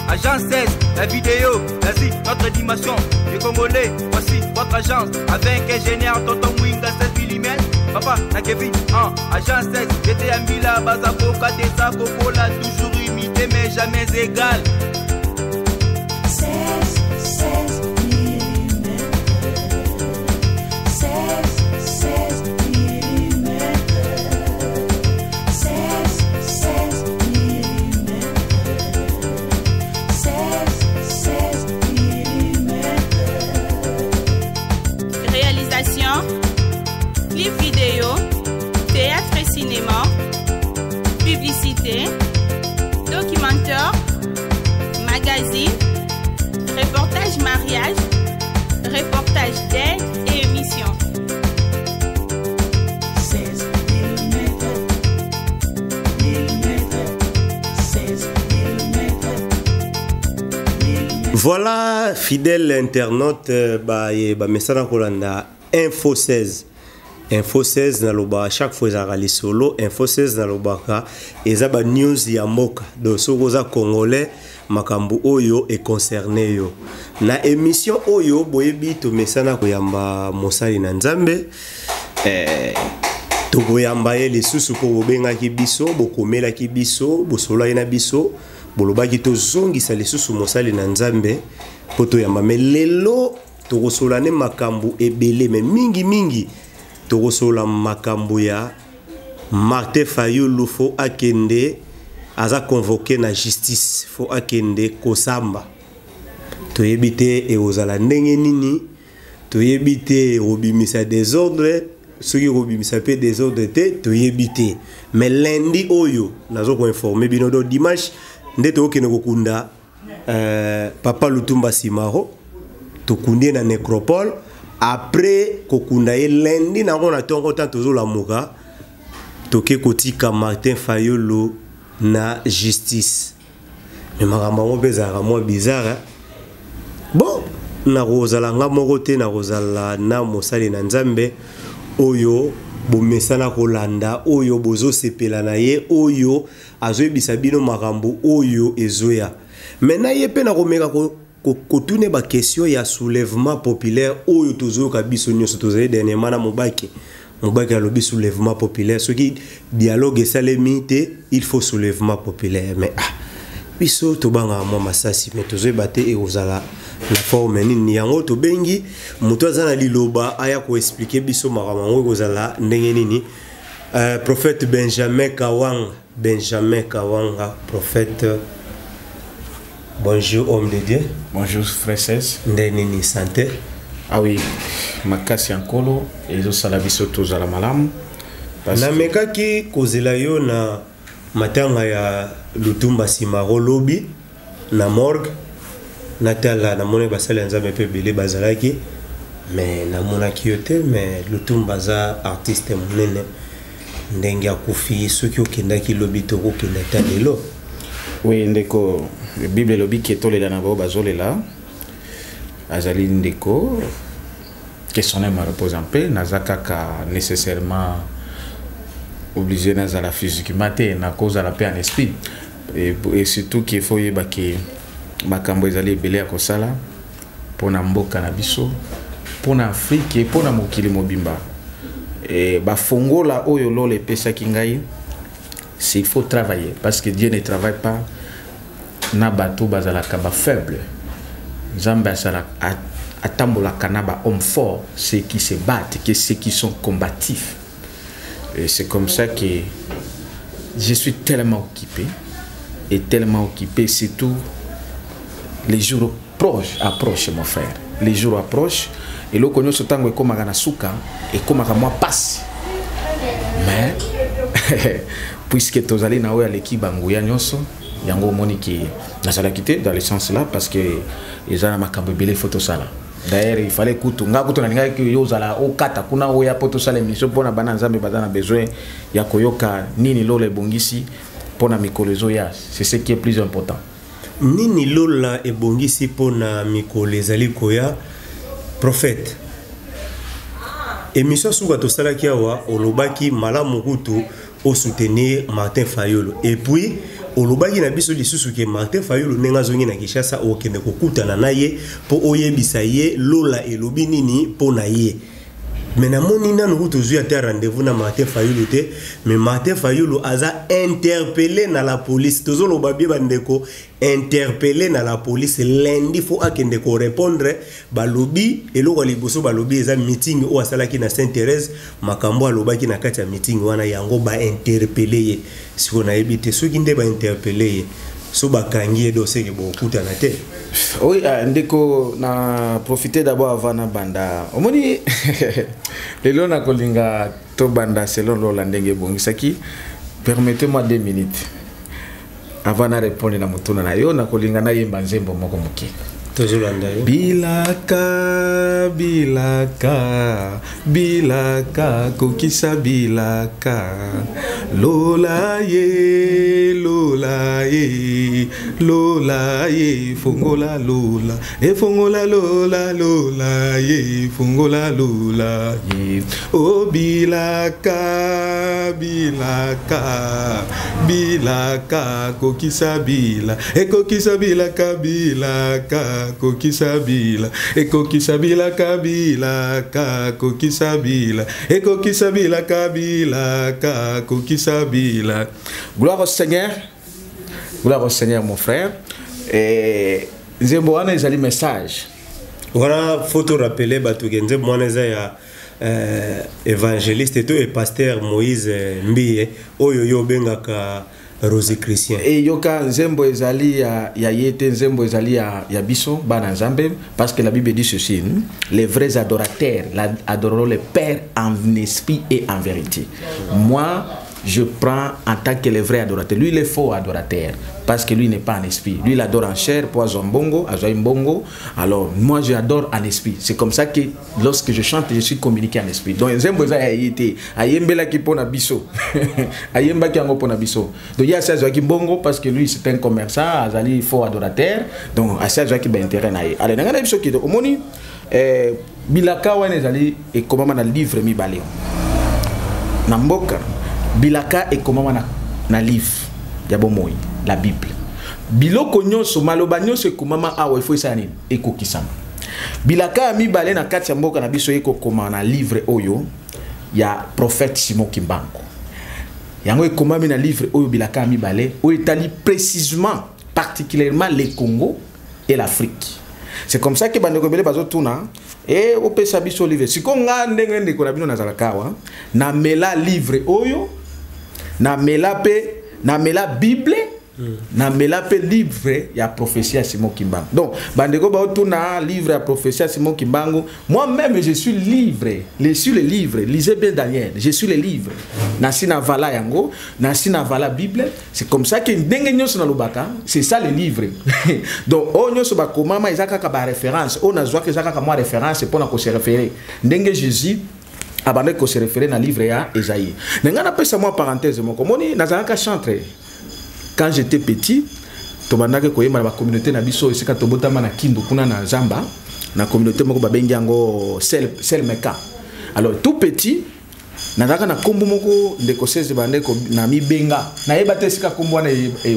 Agence 16, la vidéo, vas-y, notre dimension. Les Congolais, voici votre agence. Avec ingénieur Tonton Mwinga 7 mm. Papa, na Kevin, Agence 16, j'étais à Mila, Bazako, Katesa, Kokola, toujours imité mais jamais égal. 16 mm. 16 mm. 16 mm. 16 mm. Réalisation, clip vidéo, théâtre et cinéma, publicité, documentaire, magazine, reportage mariage, reportage d'aide et émission. 16 mm. 16 mm. Voilà, fidèle internaute, message kolanda Info 16. Info 16 na loba chaque fois ezali solo. Info 16 na lobaka ezaba news ya mboka. Donc sokoza congolais makambu oyo e concerné yo. Na émission oyo boyebi to mesana koyamba mosali na nzambe. To boyamba ye lisusu po bobenga ki biso, bokomela ki biso, bosola na biso. Bolobaki to zongisa lisusu mosali na nzambe poto yamba melelo to kosolane makambu ebele me mingi to kosola makambu ya Martin Fayulu fo akende aza convoqué na justice fo akende kosamba to yebite e ozala ndenge nini to yebite obimisa désordre ceux qui obimisa pe désordre te to yebite mais lundi oyo nazo ko informer bino do dimanche ndete okene kokunda Papa Lutumba Simaro tokundie na nécropole après kokunda ye lundi na on atongo tanto zo la muka toke kotika Martin Fayulu na justice mais makambo mo bezara mo bizarre bon na rozala nga moko te na rozala na mosali na nzambe oyo bomesana kolanda oyo bozo sepela na ye oyo azoyebisa bino makambo oyo ezoya maintenant ye pe na komeka kotune ba question ya soulèvement populaire oyo tozoyoka biso nyonso tozali dernièrement na mobaki alobi soulèvement populaire ce qui dialogue esalemi te il faut soulèvement populaire mais biso tobanga mwa masasi mais tozoyeba te ekozala la forme nini yango tobengi moto aza na liloba aya ko expliquer biso makambo yango ekozala ndenge nini. Prophète Benjamin Kawanga, prophète. Bonjour homme de Dieu. Bonjour frère Cès. Ndenini santé. Ah oui, makasi ankolo ezo sala biso tozala malamu. Na mekaki kozela yo na matanga ya Lutumba Simaro lobi na morgue natala na mone basala nzambe pe belé bazalaki mais na mona kiote mais Lutumba za artiste monene ndenge akufi soki okendaki lobi to kokenda talelo. Oui ndeko Bible lobi ki etolela na bo bazolela azali ndeko que son âme repose en paix nazakaka nécessairement obligé nazala physiquement te na cause à la paix en esprit et surtout qu'il faut yeba ki makambo ezali ebele ya kosala pona mboka na biso pona Afrique pona mokili mobimba et bafongola oyo lolo epesaki ngai s'il faut travailler parce que Dieu ne travaille pas na bato bazalaka ba faible nzambe asala atambolaka na ba homme fort ceux qui se battent que ceux qui sont combatifs et c'est comme ça que je suis tellement occupé surtout les jours approchent mon frère les jours approchent et le konyo sotango ekomaka na suka ekomaka mwa passe mais puisque tozali na oya leki banguya nyonso yango moni ki nasala quitté dans le sens là parce que ezana makambo belé photo sala d'ailleurs il fallait kutunga kutuna ninga ki yozala okata kuna oya photo sala mission pona bana nzambe badana besoin ya koyoka nini lole bongisi pona mikolezo ya c'est ce qui est plus important. Nini lola ebongisi pona mikolo ezali koya prophète émission suka to salaki awa olobaki malamu kutu au soutenir Martin Fayulu et puis olobaki na biso lisusu ke Martin Fayulu nenga zongi na Kinshasa okende kokutana na ye po oyebisa ye lola elobi nini po na ye. Mais na moni nanu kutozwi ate rendez-vous na Martin Fayulu te, mais Martin Fayulu aza interpellé na la police. Tozolo babie bandeko interpellé na la police lundi faut akende ko répondre balobi eloko liboso balobi eza meeting o asalaki na Sainte-Thérèse makambo alobaki na kati ya meeting wana yango ba interpellé ye. Siko na yebite soki nde ba interpellé ye. So bakangi dossier ke bokuta na te. Oui, ndeko na profiter d'abord avant na banda. Omoni lelo na kolinga to banda selon lola ndenge bongisaki. Permettez-moi 2 minutes avant na répondre na mutuna na yo na kolinga na yemba nzembo moko moke. Bilaka, bilaka, bilaka, kokisa bilaka. Lola ye, lola ye, lola ye, fongola lola. E fongola lola, lola ye, fongola lola ye. Oh bilaka, bilaka, bilaka, kokisa bila. E kokisa bilaka, bilaka. Kokisabila, e kokisabila kabila, ka kokisabila, e kokisabila kabila, ka kokisabila. Gloire au Seigneur, mon frère. Et nzembo wana ezali message. Voilà, faut te rappeler batuke nzembo wana eza ya évangéliste et pasteur Moïse Mbiye oyo yo bengaka Rosé Christian. Et yoka nzembo ezali ya yete nzembo ezali ya biso bana nzambe parce que la Bible dit ceci, les vrais adorateurs adoreront le Père en esprit et en vérité. Moi je prends en tant que le vrai adorateur. Lui il est faux adorateur parce que lui n'est pas en esprit. Lui il adore en chair, poison bongo, bongo. Alors moi j'adore en esprit. C'est comme ça que lorsque je chante, je suis communiqué en esprit. Donc nzembo eza ya yete ayembela ki pona biso. Ayemba ki yango pona biso. Donc il y a ça qui bongo parce que lui c'est un commerçant, azali faux adorateur. Donc à ça qui ba intérêt na ye. Alors ngana biso ki omoni bilaka wana ezali et comment na livre mi balé. Na mboka bilaka et comment na livre ya bomoi la Bible biloko nyonso maloba nyonso ekomama awa ifo isa nini ekokisama bilaka mibale na kati ya mboka na biso ekokoma na livre oyo ya prophète Simon Kimbangu yango ekomami na livre oyo bilaka mibale oyo etali précisément particulièrement le Congo et l'Afrique. C'est comme ça que bandeko bele bazotuna et opesa biso livre sikonga ndenge ndeko na bino nazalakawa na mela livre oyo na mela Bible na mela pe livre ya prophétie à Simon Kimbangu. Donc bandeko ba otuna livre ya prophétie à Simon Kimbangu, moi-même je suis le livre, lisez bien Daniel, je suis le livre. Na sina vala yango, na sina vala Bible, c'est comme ça que ndenge nyonso na lobaka, c'est ça le livre. Donc o nyonso ba komama ezaka ka ba référence, on a zwa que ezaka ka moi référence pour na ko se référer. Ndenge Jésus abandé ko se référer na livre ya Esaïe. Nenga na pesa moi parenthèse moko moni nazalaka chanter. Quand j'étais petit, tobandaka koyema na communauté na biso esika tobotama na Kindu kuna na Zamba, na communauté moko babengi yango sel meka. Alors tout petit, nazalaka na kombo moko ndeko 16 bandeko na mibenga. Na yeba te esika kombo wana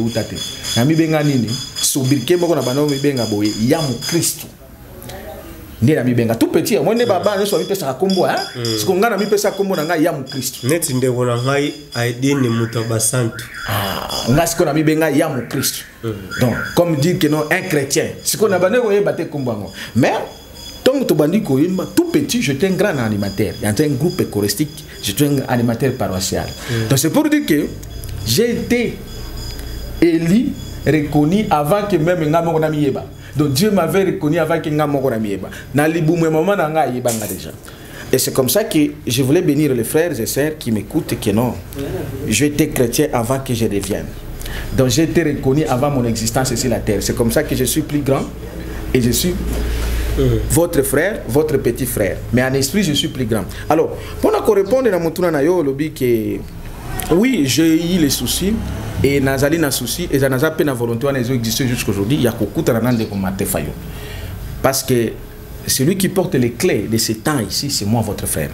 utate. Na mibenga nini? Sobirike moko na bando mibenga boye ya mu Kristo. Ni na mibenga tout petit moi ne baba ne so mi pesa kombo hein siko ngana mi pesa kombo na ngai ya mu Kristo net ndeko na ngai aidini muto basantu nga siko na mibenga ya mu Kristo. Donc comme dire que non un chrétien siko na bande ko yeba te kombo ngo mais donc to bandi ko yimba tout petit j'étais un grand animateur il y a un groupe choristique j'étais un animateur paroissial. Donc c'est pour dire que j'ai été élu reconnu avant que même ngamo na mi yeba. Donc Dieu m'avait reconnu avant que nga moko na mieba. Na libumu maman na nga yebanga déjà. Et c'est comme ça que je voulais bénir les frères et sœurs qui m'écoutent que non. J'étais chrétien avant que je devienne. Donc j'ai été reconnu avant mon existence sur la terre. C'est comme ça que je suis plus grand et je suis votre frère, votre petit frère. Mais en esprit je suis plus grand. Alors, pour nous répondre à mon tour na yo lobi que oui, j'ai eu les soucis. Et nazali na souci et naza pe na volonté on existe jusqu'aujourd'hui il y a kokuta na ndeko Martin Fayulu parce que celui qui porte les clés de ces temps ici c'est moi votre frère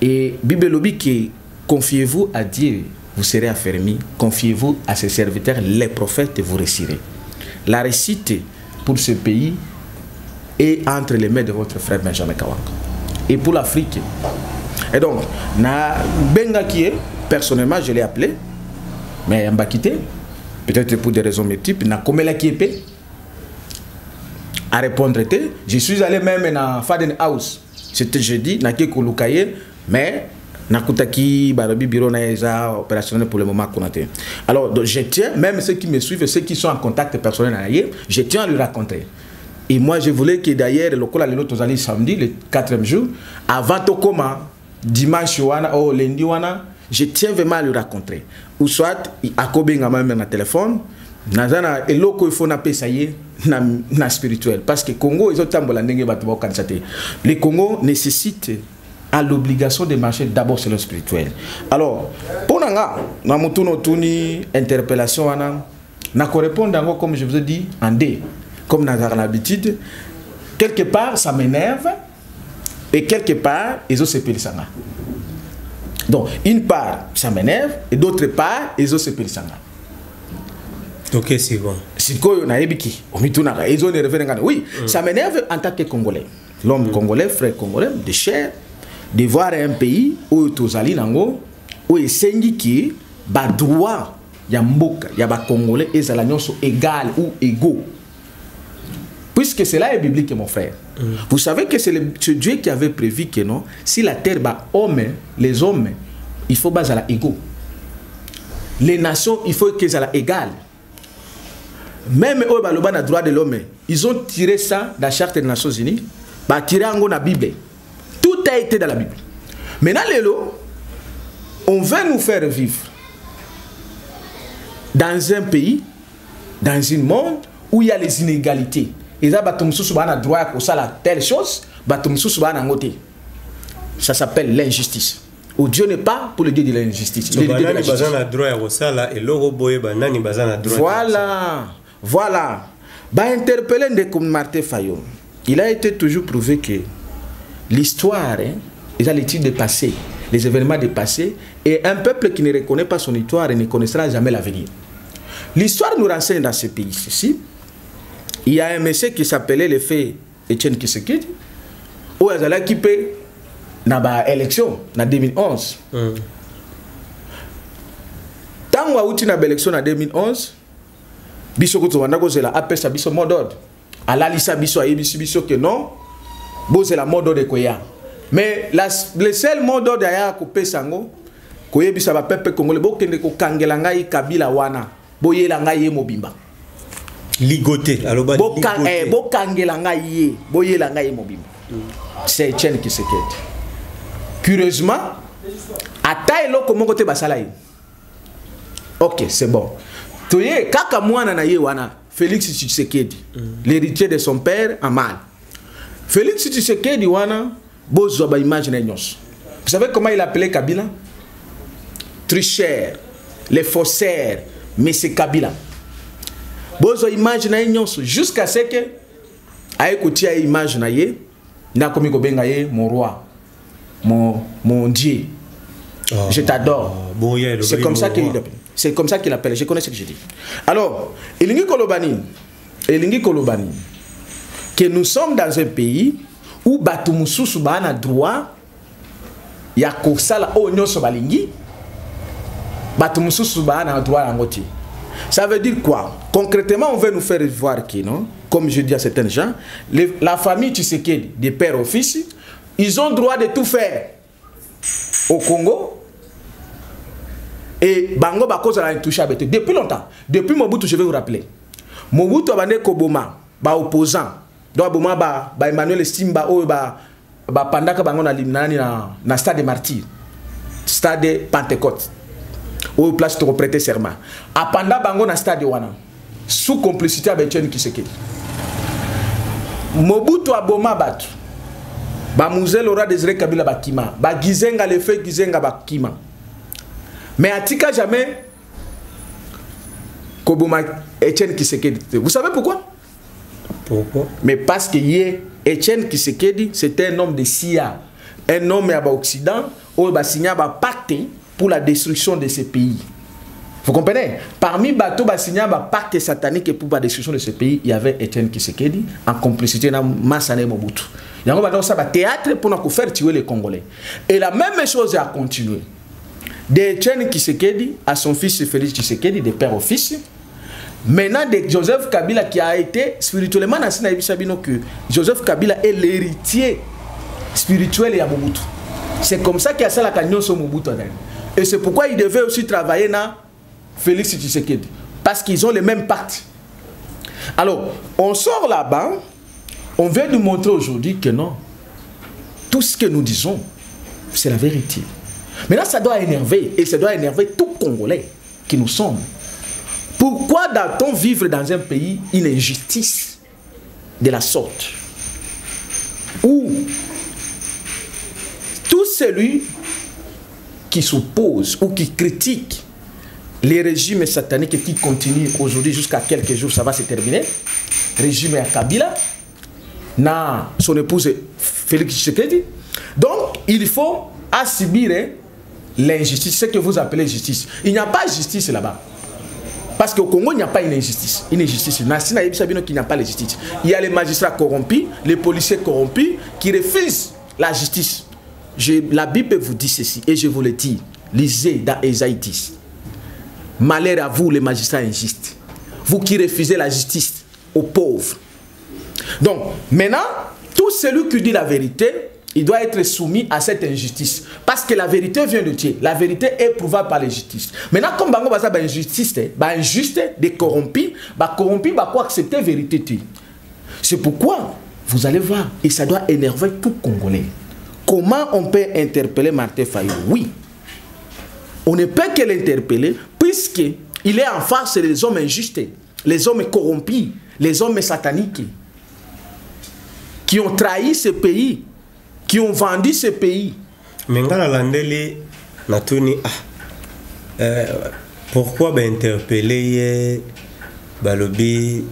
et Bible lobi que confiez-vous à Dieu vous serez affermis. Confiez-vous à ses serviteurs, les prophètes, et vous réussirez. La réussite pour ce pays est entre les mains de votre frère Benjamin Kawanga. Et pour l'Afrique. Et donc, na Benga qui est, personnellement, je l'ai appelé, mais il m'a quitté, peut-être pour des raisons multiples, na Komela qui est à répondre. Je suis allé même dans Faden House, c'était jeudi, na Kekolukaye, mais Nakutaki, Barabi, Biro, Naeza, opérationnel pour le moment. Alors, donc, je tiens, même ceux qui me suivent, ceux qui sont en contact personnel ailleurs, je tiens à lui raconter. Et moi, je voulais que d'ailleurs, le local à l'autre samedi, le 4e jour, avant Tokoma, dimanche, lundi, je tiens vraiment à lui raconter. Ou soit, à Kobenga, même dans téléphone, Nazana, et l'autre, il faut n'appeler ça y est, na spirituel. Parce que Congo, ils ont tambola n'engue battement kansaté. Le Congo nécessite à l'obligation de marcher d'abord sur le spirituel. Alors, pour nga, na mutuno tuni interpellation wana, na répondre comme je vous ai dit en D, comme dans l'habitude, quelque part ça m'énerve et quelque part ils ont sepelé ça. Donc, une part ça m'énerve et d'autre part ils ont sepelé ça. Ok, c'est bon. C'est quoi na ebiki, omituna ils ont référé. Oui, ça m'énerve en tant que Congolais. L'homme congolais, frère congolais de chair, de voir un pays où tozali nango où esengi ki ba droit ya mboka ya ba congolais ezala nyonso égal ou égaux, puisque cela est biblique mon frère. Vous savez que c'est ce Dieu qui avait prévu que non, si la terre ba homme, les hommes il faut bazala égaux, les nations il faut qu'elles soient égales, même eux ba loba na droit de l'homme ils ont tiré ça de la charte des Nations Unies, ba tiré en la Bible. Tout a été dans la Bible. Maintenant, Lélo, on veut nous faire vivre dans un pays, dans un monde où il y a les inégalités. Et là, a droit à ça, telle chose, ça s'appelle l'injustice. Où Dieu n'est pas pour le Dieu de l'injustice. Voilà. Interpellé de comme Martin Fayot, il a été toujours prouvé que l'histoire, ils ont l'étude du passé, les événements du passé, et un peuple qui ne reconnaît pas son histoire ne connaîtra jamais l'avenir. L'histoire nous renseigne dans ce pays ici. Il y a un monsieur qui s'appelait le fait Etienne Tshisekedi, où il a équipé dans l'élection en 2011. Tant qu'il y a eu l'élection en 2011, Bissoko a appelé ça Bissoko mot d'ordre. À la liste Bissoko que non. C'est la mode de Koya. Mais le seul mode de Koya coupé sango, Koye bisa ba peuple congolais bokende ko kangela ngai kabila wana, boyela ngai mobimba. Ligoté, aloba ligoté. Bokangela ngai boyela ngai mobimba. C'est Etienne Tshisekedi. Curieusement, ata eloko moko te basala ye. OK, c'est bon. Toye kaka mwana na ye wana, Félix Tshisekedi, l'héritier de son père en mal. Félix Tshisekedi wana bozo ba image na nyos. Vous savez comment il appelait Kabila? Tricheur, les faussaires, mais c'est Kabila. Bozo image na nyos jusqu'à ce que a écouté à image na ye na komi ko benga ye mon roi, mon Dieu. Je t'adore. C'est comme ça qu'il appelle. C'est comme ça qu'il appelle. Je connais ce que je dis. Alors, Elingi Kolobani, que nous sommes dans un pays où Batumususu bana droit ya kosala onyo so balingi Batumususu bana droit ngoti. Ça veut dire quoi? Concrètement, on veut nous faire voir que non, comme je dis à certains gens, la famille Tshisekedi, des pères au fils, ils ont droit de tout faire au Congo. Et Bango Bako a touché depuis longtemps. Depuis Mobutu, je vais vous rappeler. Mobutu a Koboma, opposant. Donc Emmanuel Simba pandaka bango na stade de martyrs, stade Pentecôte, où place de prêter serment. A panda bango na stade wana sous complicité avec Etienne Tshisekedi. Mobutu aboma batu. Ba Mouzel aura Désiré Kabila bakima, ba Gizenga le fait Gizenga bakima. Mais atika jamais Koboma Etienne Tshisekedi. Vous savez pourquoi? Pourquoi? Mais parce que Etienne Tshisekedi, c'était un homme de CIA, un homme à l'Occident, où il a signé un pacte pour la destruction de ces pays. Vous comprenez? Parmi bateaux Bassigna, pacte satanique et pour la destruction de ce pays, il y avait Etienne Tshisekedi en complicité avec Massane Mobutu. Il y a un théâtre pour nous faire tuer les Congolais. Et la même chose a continué. D'Etienne Tshisekedi à son fils Félix Tshisekedi, de père au fils. Maintenant, de Joseph Kabila qui a été spirituellement que Joseph Kabila est l'héritier spirituel de Mobutu. C'est comme ça qu'il y a ça la cagnon sur Mobutu. Et c'est pourquoi il devait aussi travailler dans Félix Tshisekedi. Parce qu'ils ont les mêmes pactes. Alors, on sort là-bas, on vient nous montrer aujourd'hui que non. Tout ce que nous disons, c'est la vérité. Maintenant, ça doit énerver, et ça doit énerver tout Congolais qui nous sommes. Pourquoi doit-on vivre dans un pays une injustice de la sorte où tout celui qui s'oppose ou qui critique les régimes sataniques qui continuent aujourd'hui jusqu'à quelques jours, ça va se terminer, régime à Kabila, na son épouse Félix Tshisekedi, donc il faut subir l'injustice, ce que vous appelez justice. Il n'y a pas de justice là-bas. Parce qu'au Congo, il n'y a pas une injustice. Une injustice. Il n'y a pas de justice. Il y a les magistrats corrompus, les policiers corrompus qui refusent la justice. La Bible vous dit ceci, et je vous le dis. Lisez dans Ésaïe 10. Malheur à vous, les magistrats injustes. Vous qui refusez la justice aux pauvres. Donc, maintenant, tout celui qui dit la vérité, il doit être soumis à cette injustice. Parce que la vérité vient de Dieu. La vérité est prouvable par la justice. Maintenant, comme Bango Baza, injustice, injuste, des corrompus, corrompus, quoi accepter la vérité. C'est pourquoi, vous allez voir, et ça doit énerver tout Congolais. Comment on peut interpeller Martin Fayulu? Oui. On ne peut que l'interpeller, puisqu'il est en face des hommes injustes, les hommes corrompus, les hommes sataniques, qui ont trahi ce pays, qui ont vendu ce pays. Mais quand Landeli Natuni, pourquoi interpeller Balobi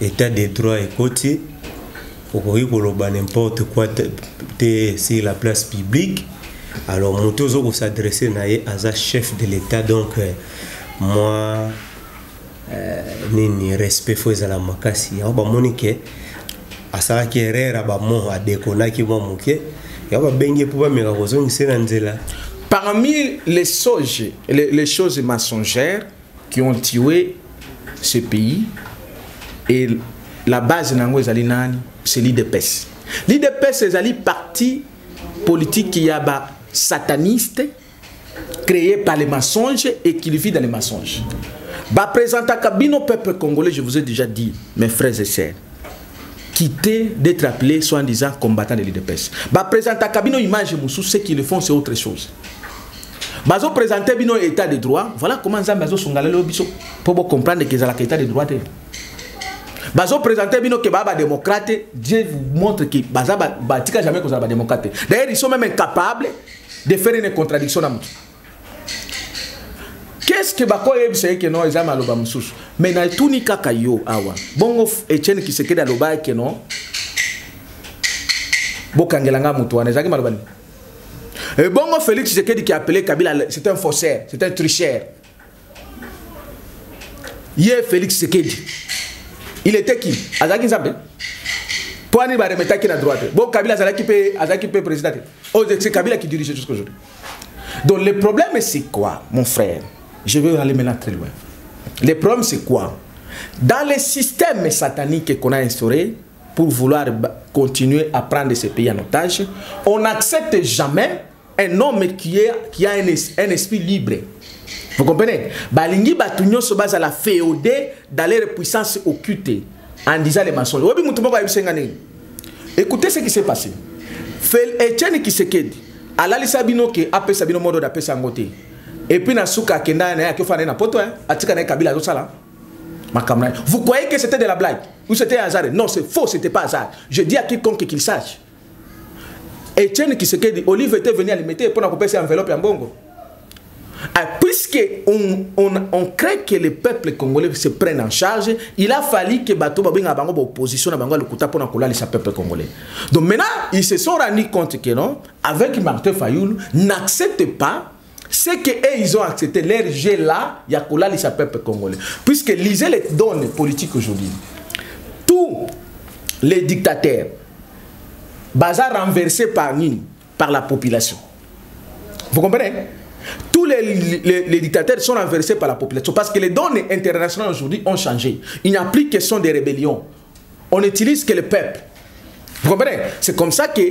état de droit et côté pour n'importe quoi sur la place publique? Alors Motozo vous s'adresser à un chef de l'État, donc moi ni respect faut la makasi ya ba monike asala ki erreur ba mo adekona ki mo muke ya ba bengi pour ba meka kozongi sena nzela. Parmi les choses mensongères qui ont tué ce pays, et la base nango ezali nani, c'est l'IDPS. L'IDPS ezali parti politique qui a ba sataniste créé par les mensonges et qui vit dans les mensonges. Bah présentant Kabino peuple congolais, je vous ai déjà dit, mes frères et sœurs, quitter d'être appelés soi-disant combattants de l'IDPS. Bah présentant Kabino image Moussou, ce qu'ils font c'est autre chose. Bah zo présenter Bino état de droit, voilà comment ça bazo songalelo biso pour comprendre que ça la état de droit. Bah zo présenter Bino que baba démocrate, Dieu vous montre que baza batika jamais que ça va démocrate. D'ailleurs ils sont même incapables de faire une contradiction dans. Qu'est-ce que bako yebise que non ezama loba mususu mais na tuni kaka yo awa bongo Etienne Tshisekedi aloba que non bokangelanga mutu wana ezaki malobani et bongo Félix Tshisekedi qui a appelé Kabila c'est un faussaire, c'est un tricheur. Hier Félix Tshisekedi il était qui azaki nzambe poani ba remeta qui na droite bon Kabila azaki pe président oh c'est Kabila qui dirige jusqu'à aujourd'hui. Donc le problème c'est quoi mon frère? Je vais aller maintenant très loin. Le problème, c'est quoi? Dans les systèmes sataniques qu'on a instaurés pour vouloir continuer à prendre ces pays en otage, on n'accepte jamais un homme qui a un esprit libre. Vous comprenez? Balingi Batunyo se base à la féodée dans les puissances occultées en disant les mensonges. Écoutez ce qui s'est passé. Etienne Tshisekedi, Alali Sabino qui a appelé Sabino Modo d'appel Sangote. Et puis Nasuka Kenda na ki fana na poto atika na Kabila sala makamna. Vous croyez que c'était de la blague ou c'était un hasard? Non, c'est faux, c'était pas hasard. Je dis à quiconque qu'il sache. Etienne Tshisekedi, Olive était venu alimenter pour couper ses enveloppes en bongo. Puisque on crée que le peuple congolais se prenne en charge, il a fallu que bato babinga bango opposition na bango lukuta pour nakolali sa peuple congolais. Donc maintenant, ils se sont rendus compte que non, avec Martin Fayulu, n'accepte pas C'est qu'eux, ils ont accepté leur jeu là, il y a que là, les peuple congolais. Puisque lisez les données politiques aujourd'hui. Tous les dictateurs, bazar renversés par la population. Vous comprenez? Tous les dictateurs sont renversés par la population parce que les données internationales aujourd'hui ont changé. Il n'y a plus question de rébellion. On n'utilise que le peuple. Vous comprenez? C'est comme ça que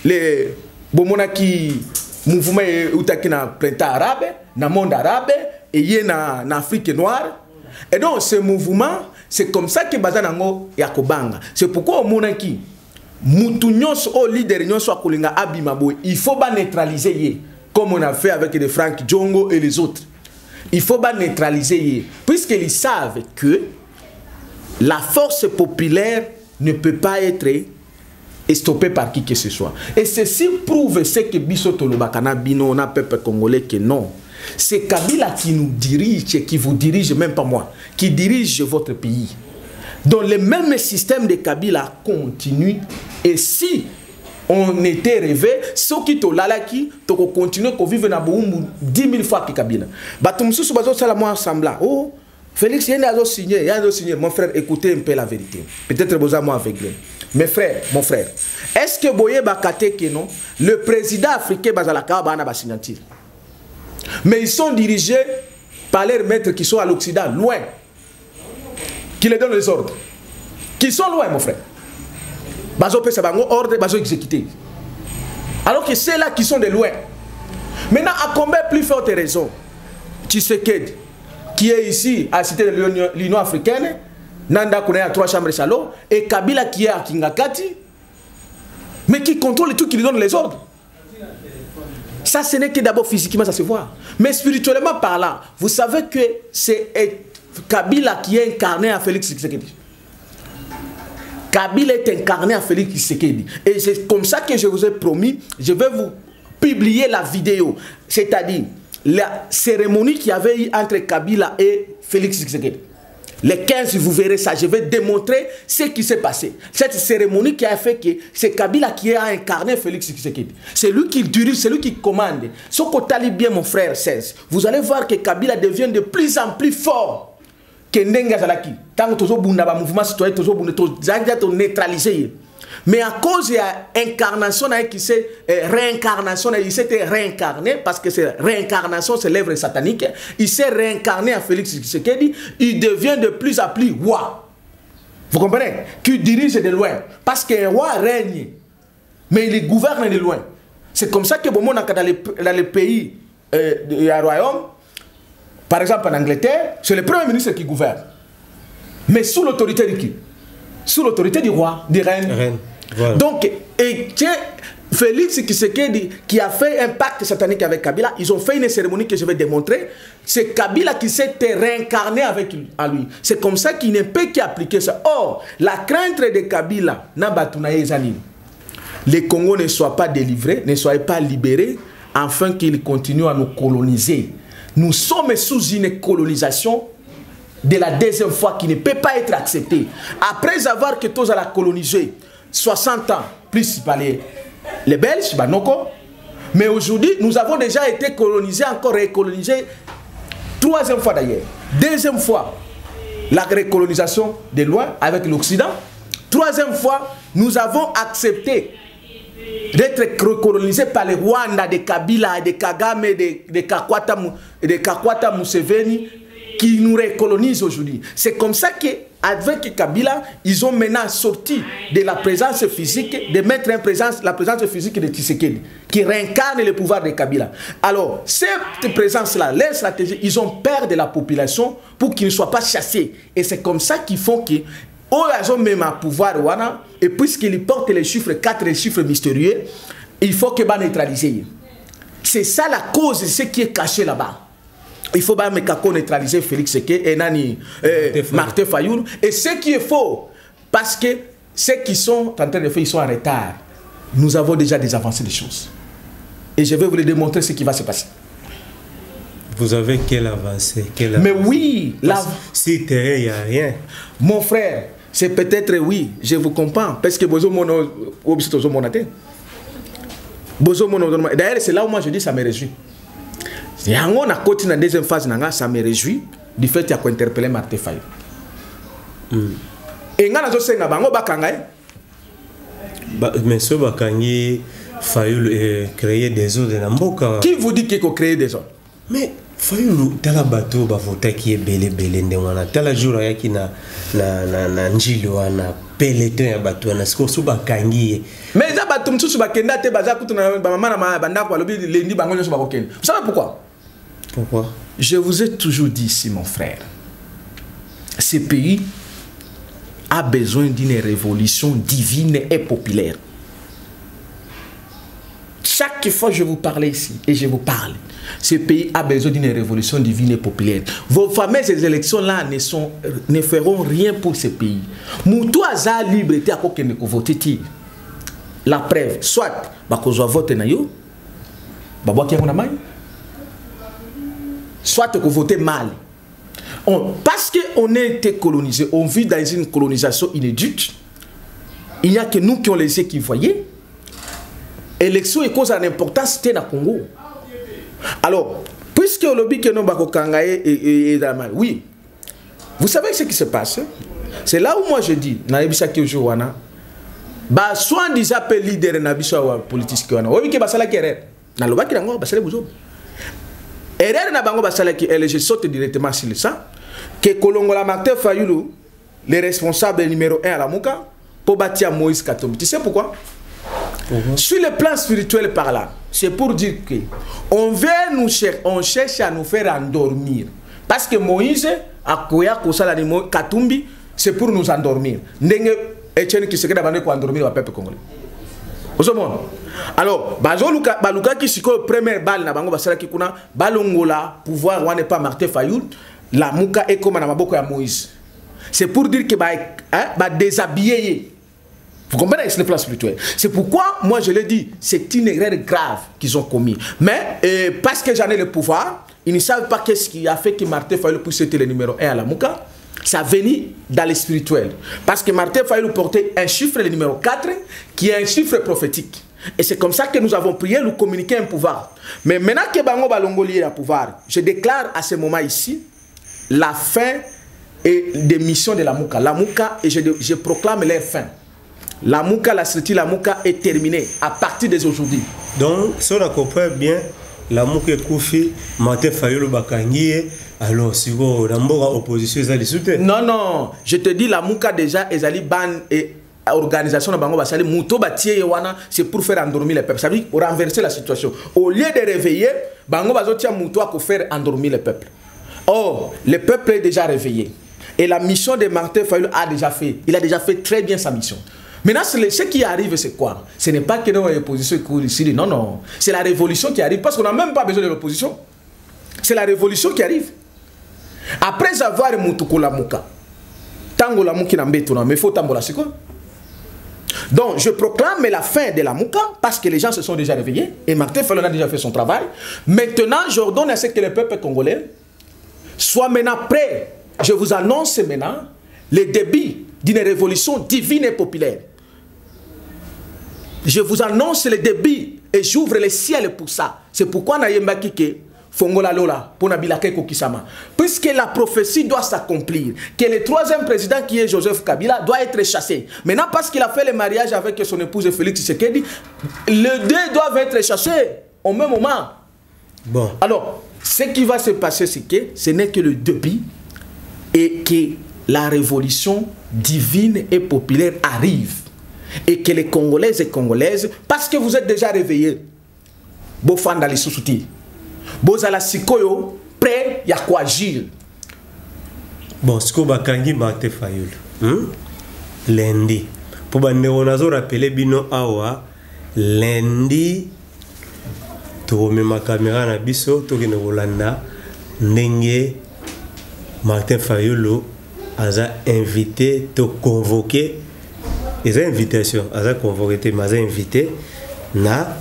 les Bomonaki mouvement utaki na printemps arabe, na monde arabe, et y na Afrique noire. Et donc ce mouvement, c'est comme ça que Bazanango yakobanga. C'est pourquoi au monaki, Moutounios au leader nyonso akolinga abimabo, il faut pas neutraliser ye, comme on a fait avec les Frank Djongo et les autres. Il faut pas neutraliser ye, puisqu'ils savent que la force populaire ne peut pas être stoppé par qui que ce soit. Et ceci prouve ce que Bisoto Lobakana Bino, on a peuple congolais que non. C'est Kabila qui nous dirige, qui vous dirige, même pas moi, qui dirige votre pays. Donc le même système de Kabila continue. Et si on était rêvé, ceux qui sont là, qui continuent à vivre dans 10 000 fois que Kabila. Batumsou Soubazo Salamou semblant. Oh, Félix, il y a signé. Mon frère, écoutez un peu la vérité. Peut-être vous avez moi aveuglé. Mes frères, mon frère, est-ce que Boye Bakate que non, le président africain Bazalaka va signature? Mais ils sont dirigés par leurs maîtres qui sont à l'Occident, loin, qui les donnent les ordres, qui sont loin, mon frère. Bazo peut savoir ordre, bazo exécuter. Alors que c'est là qui sont de loin. Maintenant, à combien plus forte raison, Tshisekedi, qui est ici à la cité de l'Union africaine, Nanda connaît à 3 chambres salon, et Kabila qui est à Kingakati, mais qui contrôle tout, qui lui donne les ordres. Ça, ce n'est que d'abord physiquement, ça se voit. Mais spirituellement parlant, vous savez que c'est Kabila qui est incarné à Félix Tshisekedi. Kabila est incarné à Félix Tshisekedi. Et c'est comme ça que je vous ai promis, je vais vous publier la vidéo. C'est-à-dire la cérémonie qu'il y avait eu entre Kabila et Félix Tshisekedi. Les 15, vous verrez ça. Je vais démontrer ce qui s'est passé. Cette cérémonie qui a fait que c'est Kabila qui a incarné Félix Tshisekedi. C'est lui qui dirige, c'est lui qui commande. Ce que tu as bien, mon frère 16, vous allez voir que Kabila devient de plus en plus fort que Ndenga Zalaki. Tant que tu as un mouvement citoyen, tu as neutralisé. Mais à cause de l'incarnation, qui s'est réincarnation, il s'est réincarné, parce que c'est réincarnation, c'est l'œuvre satanique. Il s'est réincarné à Félix Tshisekedi, il devient de plus en plus roi. Vous comprenez? Qui dirige de loin. Parce qu'un roi règne, mais il gouverne de loin. C'est comme ça que dans les pays du royaume, par exemple en Angleterre, c'est le premier ministre qui gouverne. Mais sous l'autorité de qui? Sous l'autorité du roi, du reine. Voilà. Donc, Félix Tshisekedi qui a fait un pacte satanique avec Kabila, ils ont fait une cérémonie que je vais démontrer. C'est Kabila qui s'est réincarné avec lui. C'est comme ça qu'il ne peut qu'appliquer ça. Or, la crainte de Kabila, les Congos ne soient pas délivrés, ne soient pas libérés, afin qu'ils continuent à nous coloniser. Nous sommes sous une colonisation de la deuxième fois qui ne peut pas être acceptée. Après avoir que tous à la coloniser 60 ans, plus par les Belges, mais aujourd'hui, nous avons déjà été colonisés, encore récolonisés, 3e fois d'ailleurs. 2e fois, la récolonisation de loin avec l'Occident. 3e fois, nous avons accepté d'être colonisés par les Rwanda, de Kabila, de Kagame, de Kakwata Museveni, qui nous récolonisent aujourd'hui. C'est comme ça qu'avec Kabila, ils ont maintenant sorti de la présence physique, de mettre la présence physique de Tshisekedi, qui réincarne le pouvoir de Kabila. Alors, cette présence-là, leur stratégie, ils ont peur de la population pour qu'ils ne soient pas chassés. Et c'est comme ça qu'ils font que ils ont même un pouvoir, et puisqu'ils portent les chiffres, 4 chiffres mystérieux, il faut que neutraliser. C'est ça la cause de ce qui est caché là-bas. Il faut pas neutraliser Félix Tshisekedi et Martin Fayoul. Et ce qui est faux, parce que ceux qui sont en train de faire, ils sont en retard. Nous avons déjà des avancées des choses. Et je vais vous le démontrer ce qui va se passer. Vous avez quelle avancée? Mais oui, si terrain, il n'y a rien. Mon frère, c'est peut-être oui, je vous comprends. Parce que d'ailleurs, c'est là où moi je dis ça me réjouit. yango na koti na deuxième phase nanga, ça me réjouit du fait ya ko interpeller Martin Fayulu. Et nga nazo senga bango bakanga mais so bakangi Fayulu créer des ordres na mboka. Qui vous dit qu'il faut créer des ordres? Mais Fayulu tala bato ba vota ki belé ndengwana tala jour yaki na njili wana peloton ya bato wana siko so bakangi. Mais za bato msusu bakenda te baza kutu na ba mama na banda ko lobi lendi bango nyoso bakokenda. Vous savez pourquoi? Pourquoi? Je vous ai toujours dit ici, mon frère, ce pays a besoin d'une révolution divine et populaire. Chaque fois que je vous parle ici, et je vous parle, ce pays a besoin d'une révolution divine et populaire. Vos fameuses élections-là ne feront rien pour ce pays. Moutou aza liberté à quoi que ne voter. La preuve, soit, bakozo vote na yo, babwa ki na mai, soit que voter mal. Parce qu'on a été colonisé, on vit dans une colonisation inédite. Il n'y a que nous qui ont les yeux qui voyaient. L'élection est cause à l'importance dans le Congo. Alors, puisque le lobby que nous avons est dans mal, oui. Vous savez ce qui se passe? C'est là où moi je dis, soit on dit appel leader na politique oui que basala qui erreur. Na loba ki nango basala buzo. Erreur na bango basala qui je saute directement sur ça que Kolongola Martin Fayulu le responsable numéro 1 à la Mouka pour bâtir Moïse Katumbi. Tu sais pourquoi? Sur le plan spirituel par là, c'est pour dire que on cherche à nous faire endormir. Parce que Moïse a koya kosala ni Katumbi, c'est pour nous endormir. Ndenge Etienne qui se crée d'abandonner pour endormir le peuple congolais. Vous savez? Alors, baluka qui siko première balle na bango basala ki kuna balongola pouvoir wane pas Martin Fayulu, la Mouka est comme na maboko ya Moïse. C'est pour dire que ba déshabiller. Vous comprenez le plan spirituel. C'est pourquoi, moi je l'ai dit, c'est une erreur grave qu'ils ont commis. Mais parce que j'en ai le pouvoir, ils ne savent pas qu'est-ce qui a fait que Martin Fayulu puisse être le numéro 1 à la Mouka. Ça venait dans le spirituel. Parce que Martin Fayulu portait un chiffre, le numéro 4, qui est un chiffre prophétique. Et c'est comme ça que nous avons prié, nous communiquer un pouvoir. Mais maintenant que Bango Balongoli est au pouvoir, je déclare à ce moment ici la fin des missions de la Mouka. La Mouka, et je proclame leur fin. La Mouka, la structure, la Mouka est terminée à partir d'aujourd'hui. Donc, si on comprend bien, la Mouka est Koufi, Martin Fayulu Bakangi, alors si vous avez une opposition, vous allez soutenir. Non, non, je te dis, la Mouka déjà, ils allaient ban et organisation de Bango Basali, Mouto Batié Yawana, c'est pour faire endormir les peuples. Ça veut dire renverser la situation. Au lieu de réveiller, Bango Bazotia Mouto pour faire endormir les peuples. Or, le peuple est déjà réveillé. Et la mission de Martin Fayulu a déjà fait. Il a déjà fait très bien sa mission. Maintenant, ce qui arrive, c'est quoi? Ce n'est pas que l'opposition est ici. Non, non. C'est la révolution qui arrive. Parce qu'on n'a même pas besoin de l'opposition. C'est la révolution qui arrive. Après avoir Moutoukou la Mouka, Tango la Mouki n'a pas mais il faut Tango la Siko. Donc, je proclame la fin de la Mouka parce que les gens se sont déjà réveillés et Martin Fayulu a déjà fait son travail. Maintenant, j'ordonne à ce que le peuple congolais soit maintenant prêt. Je vous annonce maintenant le début d'une révolution divine et populaire. Je vous annonce le début et j'ouvre le ciel pour ça. C'est pourquoi Nayemba Kike Fongola Lola pour Nabilake Kokisama. Puisque la prophétie doit s'accomplir, que le troisième président qui est Joseph Kabila doit être chassé. Maintenant, parce qu'il a fait le mariage avec son épouse Félix Tshisekedi, les deux doivent être chassés au même moment. Bon. Alors, ce qui va se passer, c'est que ce n'est que le début et que la révolution divine et populaire arrive. Et que les Congolaises et Congolaises, parce que vous êtes déjà réveillés, beau fan dans les sous-soutis, beau à la sikoyo, prêt à quoi agir. Bon, ce qu'on va kangi Martin Fayulu. Lundi. Pour que rappeler bino awa, lundi, tu remets ma caméra na biso, tu remets Rolanda, Nenge, Martin Fayulu a invité, te convoqué. Ils ont invitation, ils ont convoqué, mais ils ont invité na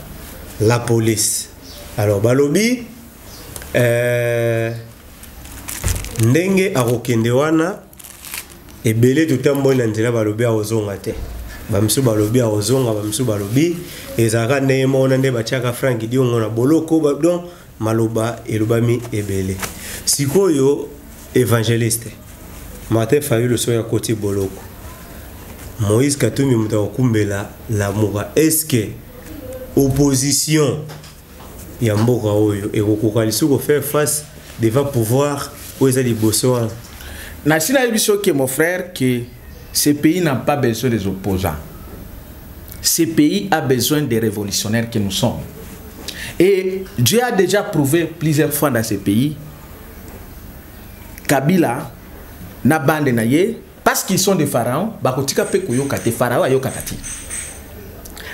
la police. Alors, balobi, ndenge arokende wana, et belé tout un bon endroit balobi a ozonga te. Bamsu balobi a ozonga, bamsu balobi, et zara neyemo nande bachaka franki di on a boloko, donc maloba elobami ebele sikoyo évangéliste Martin Fayulu so ya koti boloko Moïse Katumbi muta okumbela l'amour est-ce que opposition ya mboka oyo ekokoka lisuko faire face devant pouvoir aux liboso na sina biso que mon frère que ce pays n'a pas besoin des opposants. Ce pays a besoin des révolutionnaires que nous sommes. Et Dieu a déjà prouvé plusieurs fois dans ce pays Kabila na bande na ye parce qu'ils sont des pharaons bakotika pe koyoka te pharaon ayoka tati.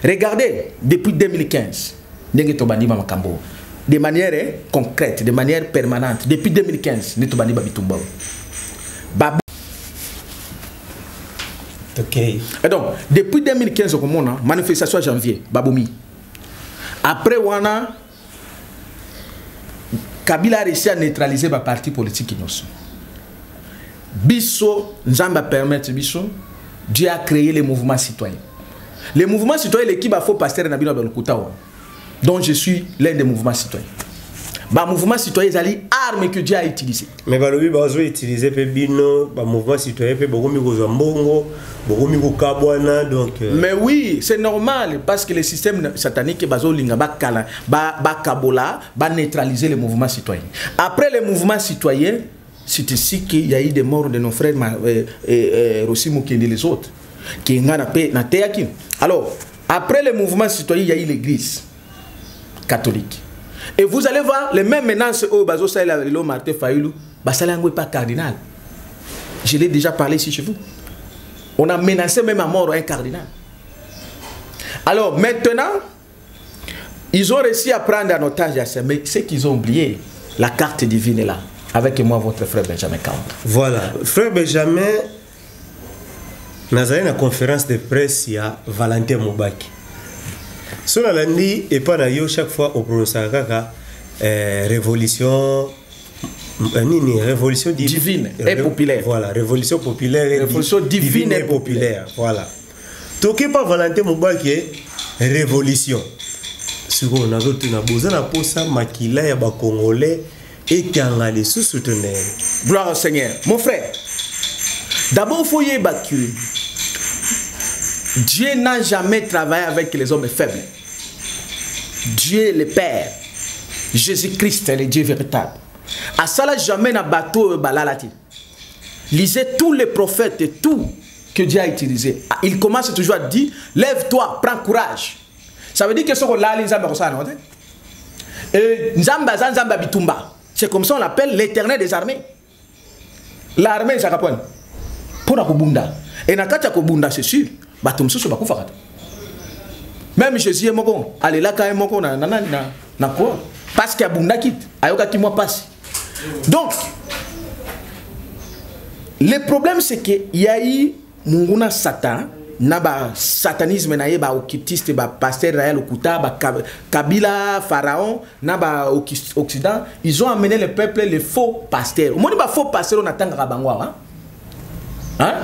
Regardez depuis 2015 ndenge tobandi ba makambo de manière concrète, de manière permanente depuis 2015 ne tobandi ba bitumba. Okay. Et donc, depuis 2015, au moment, manifestation janvier, Baboumi. Après, Wana, Kabila a réussi à neutraliser les partis politiques. Bisso, Nzamba permettre Bisso, Dieu a créé les mouvements citoyens. Les mouvements citoyens, l'équipe a fait passer Nabila Belkoutawa, dont je suis l'un des mouvements citoyens. Le mouvement citoyen, c'est l'arme que Dieu a utilisée. Mais balobi bazo utiliser pe bino ba mouvement citoyen pe bokomi ko zambongo bokomi ko kabwana donc mais oui c'est normal parce que le système satanique bazo linga ba kala ba kabola ba neutraliser les mouvements citoyens. Après les mouvements citoyens c'est ici qu'il y a eu des morts de nos frères Rossi Mukendi et les autres qui ngana pe na teyaki. Alors après les mouvements citoyens il y a eu l'église catholique. Et vous allez voir les mêmes menaces au Bazo Saïla Lilo Martin Fayulu, Basalango n'est pas cardinal. Je l'ai déjà parlé ici chez vous. On a menacé même à mort un cardinal. Alors maintenant, ils ont réussi à prendre en otage, mais ce qu'ils ont oublié, la carte divine est là. Avec moi, votre frère Benjamin Kaon. Voilà, frère Benjamin, nous avons une conférence de presse, il y a Valentin Moubaki. Sur la lundi et pas d'ailleurs chaque fois au prononcé révolution révolution divine et populaire. Voilà, révolution populaire et révolution divine et populaire. Voilà. Toké pas Valentin Moubaki révolution. Ce qu'on a d'autres na besoin na posa makila ya ba congolais et kangale sous soutenir. Gloire au Seigneur. Mon frère. D'abord faut y évacuer. Dieu n'a jamais travaillé avec les hommes faibles. Dieu le Père, Jésus-Christ est le Dieu véritable. À ça là jamais na bateau balalati. Lisez tous les prophètes et tout que Dieu a utilisé. Il commence toujours à dire lève-toi, prends courage. Ça veut dire que ce qu'on a les Nzamba Nzamba bitumba. C'est comme ça on l'appelle l'Éternel des armées. L'armée ça répond. Pour la kubunda. Et na kata kubunda c'est sûr. Même Jésus est moko, allez là quand même moko na quoi? Parce qu'il y a bunda kit, ayoka ki moi passe. Donc le problème c'est que il y a eu munguna satan, na ba satanisme na ye ba occultiste ba pasteur Raël Okuta ba Kabila pharaon na ba occident, ils ont amené le peuple les faux pasteurs. Moni ba faux pasteur on attend bango hein? Hein?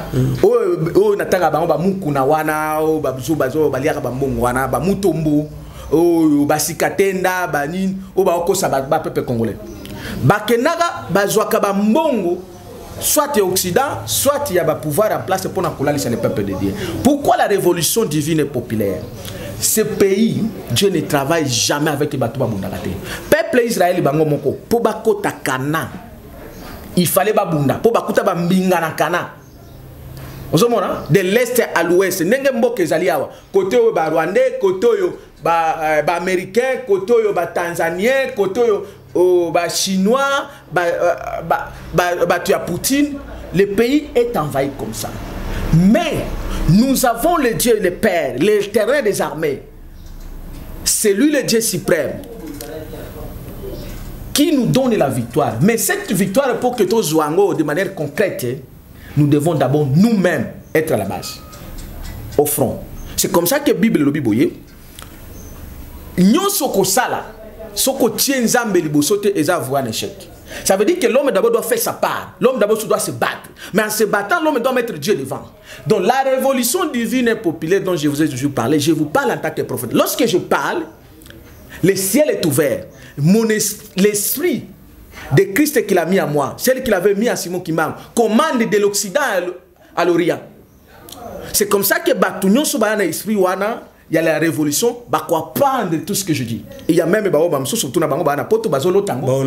Oh natanga bango ba mukuna wana o ba bazo baliaka ba mbongo wana ba mutombo o ba sikatenda ba nini o ba okosa ba peuple congolais ba kenaga bazwaka ba mbongo soit au Occident soit il y a ba pouvoir en place pour na kolalisa le peuple de Dieu. Pourquoi la révolution divine est populaire? Ce pays Dieu ne travaille jamais avec les bateaux babundakate. Peuple Israël bango moko po ba kota kana il fallait ba bunda po ba kuta ba mbinga na kana. De l'est à l'ouest, côté ba rwandais, côté ba américain, côté ba tanzanien, côté ba chinois, tu as Poutine, le pays est envahi comme ça. Mais nous avons le Dieu, le Père, l'Éternel des armées. C'est lui le Dieu suprême qui nous donne la victoire. Mais cette victoire, pour que tous jouons de manière concrète, nous devons d'abord nous-mêmes être à la base, au front. C'est comme ça que la Bible le Bible. Ça veut dire que l'homme d'abord doit faire sa part. L'homme d'abord doit se battre. Mais en se battant, l'homme doit mettre Dieu devant. Donc la révolution divine et populaire dont je vous ai toujours parlé, je vous parle en tant que prophète. Lorsque je parle, Le ciel est ouvert. L'esprit de Christ qu'il a mis à moi, celle qu'il avait mis à Simon Kimbangu, commande de l'Occident à l'Orient. C'est comme ça que Batunion Sobana esprit wana, il y a la révolution, bah quoi prendre tout ce que je dis. Et il y a même surtout na bango bana poto bazolo tango.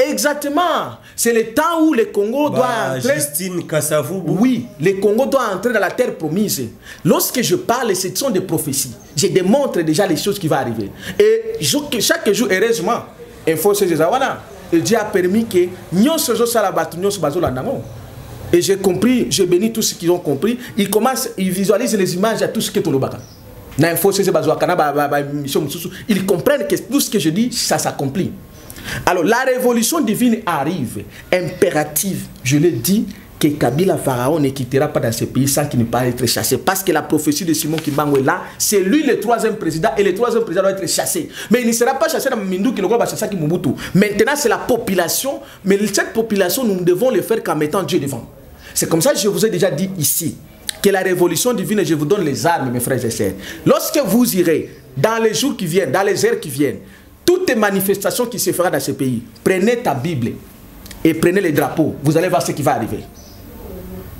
Exactement. C'est le temps où le Congo doit entrer. Justine Kasavubu. Oui, le Congo doit entrer dans la terre promise. Lorsque je parle, ce sont des prophéties. Je démontre déjà les choses qui vont arriver. Et chaque jour, heureusement, Info Sezawana, Dieu a permis que nous faisons ça la bataille, nous faisons la nango. Et j'ai compris, j'ai béni tous ceux qui ont compris. Ils commencent, ils visualisent les images à tout ce qui est au Lobaka. Ils comprennent que tout ce que je dis, ça s'accomplit. Alors, la révolution divine arrive, impérative, je l'ai dit, que Kabila Pharaon ne quittera pas dans ce pays sans qu'il ne pas être chassé. Parce que la prophétie de Simon Kimbangu est là, c'est lui le troisième président, et le troisième président doit être chassé. Mais il ne sera pas chassé dans Mindu qui le va chasser qui Mobutu. Maintenant, c'est la population, mais cette population, nous ne devons le faire qu'en mettant Dieu devant. C'est comme ça que je vous ai déjà dit ici, que la révolution divine, et je vous donne les armes, mes frères et sœurs. Lorsque vous irez, dans les jours qui viennent, dans les heures qui viennent, toutes les manifestations qui se feront dans ce pays, prenez ta Bible et prenez les drapeaux. Vous allez voir ce qui va arriver.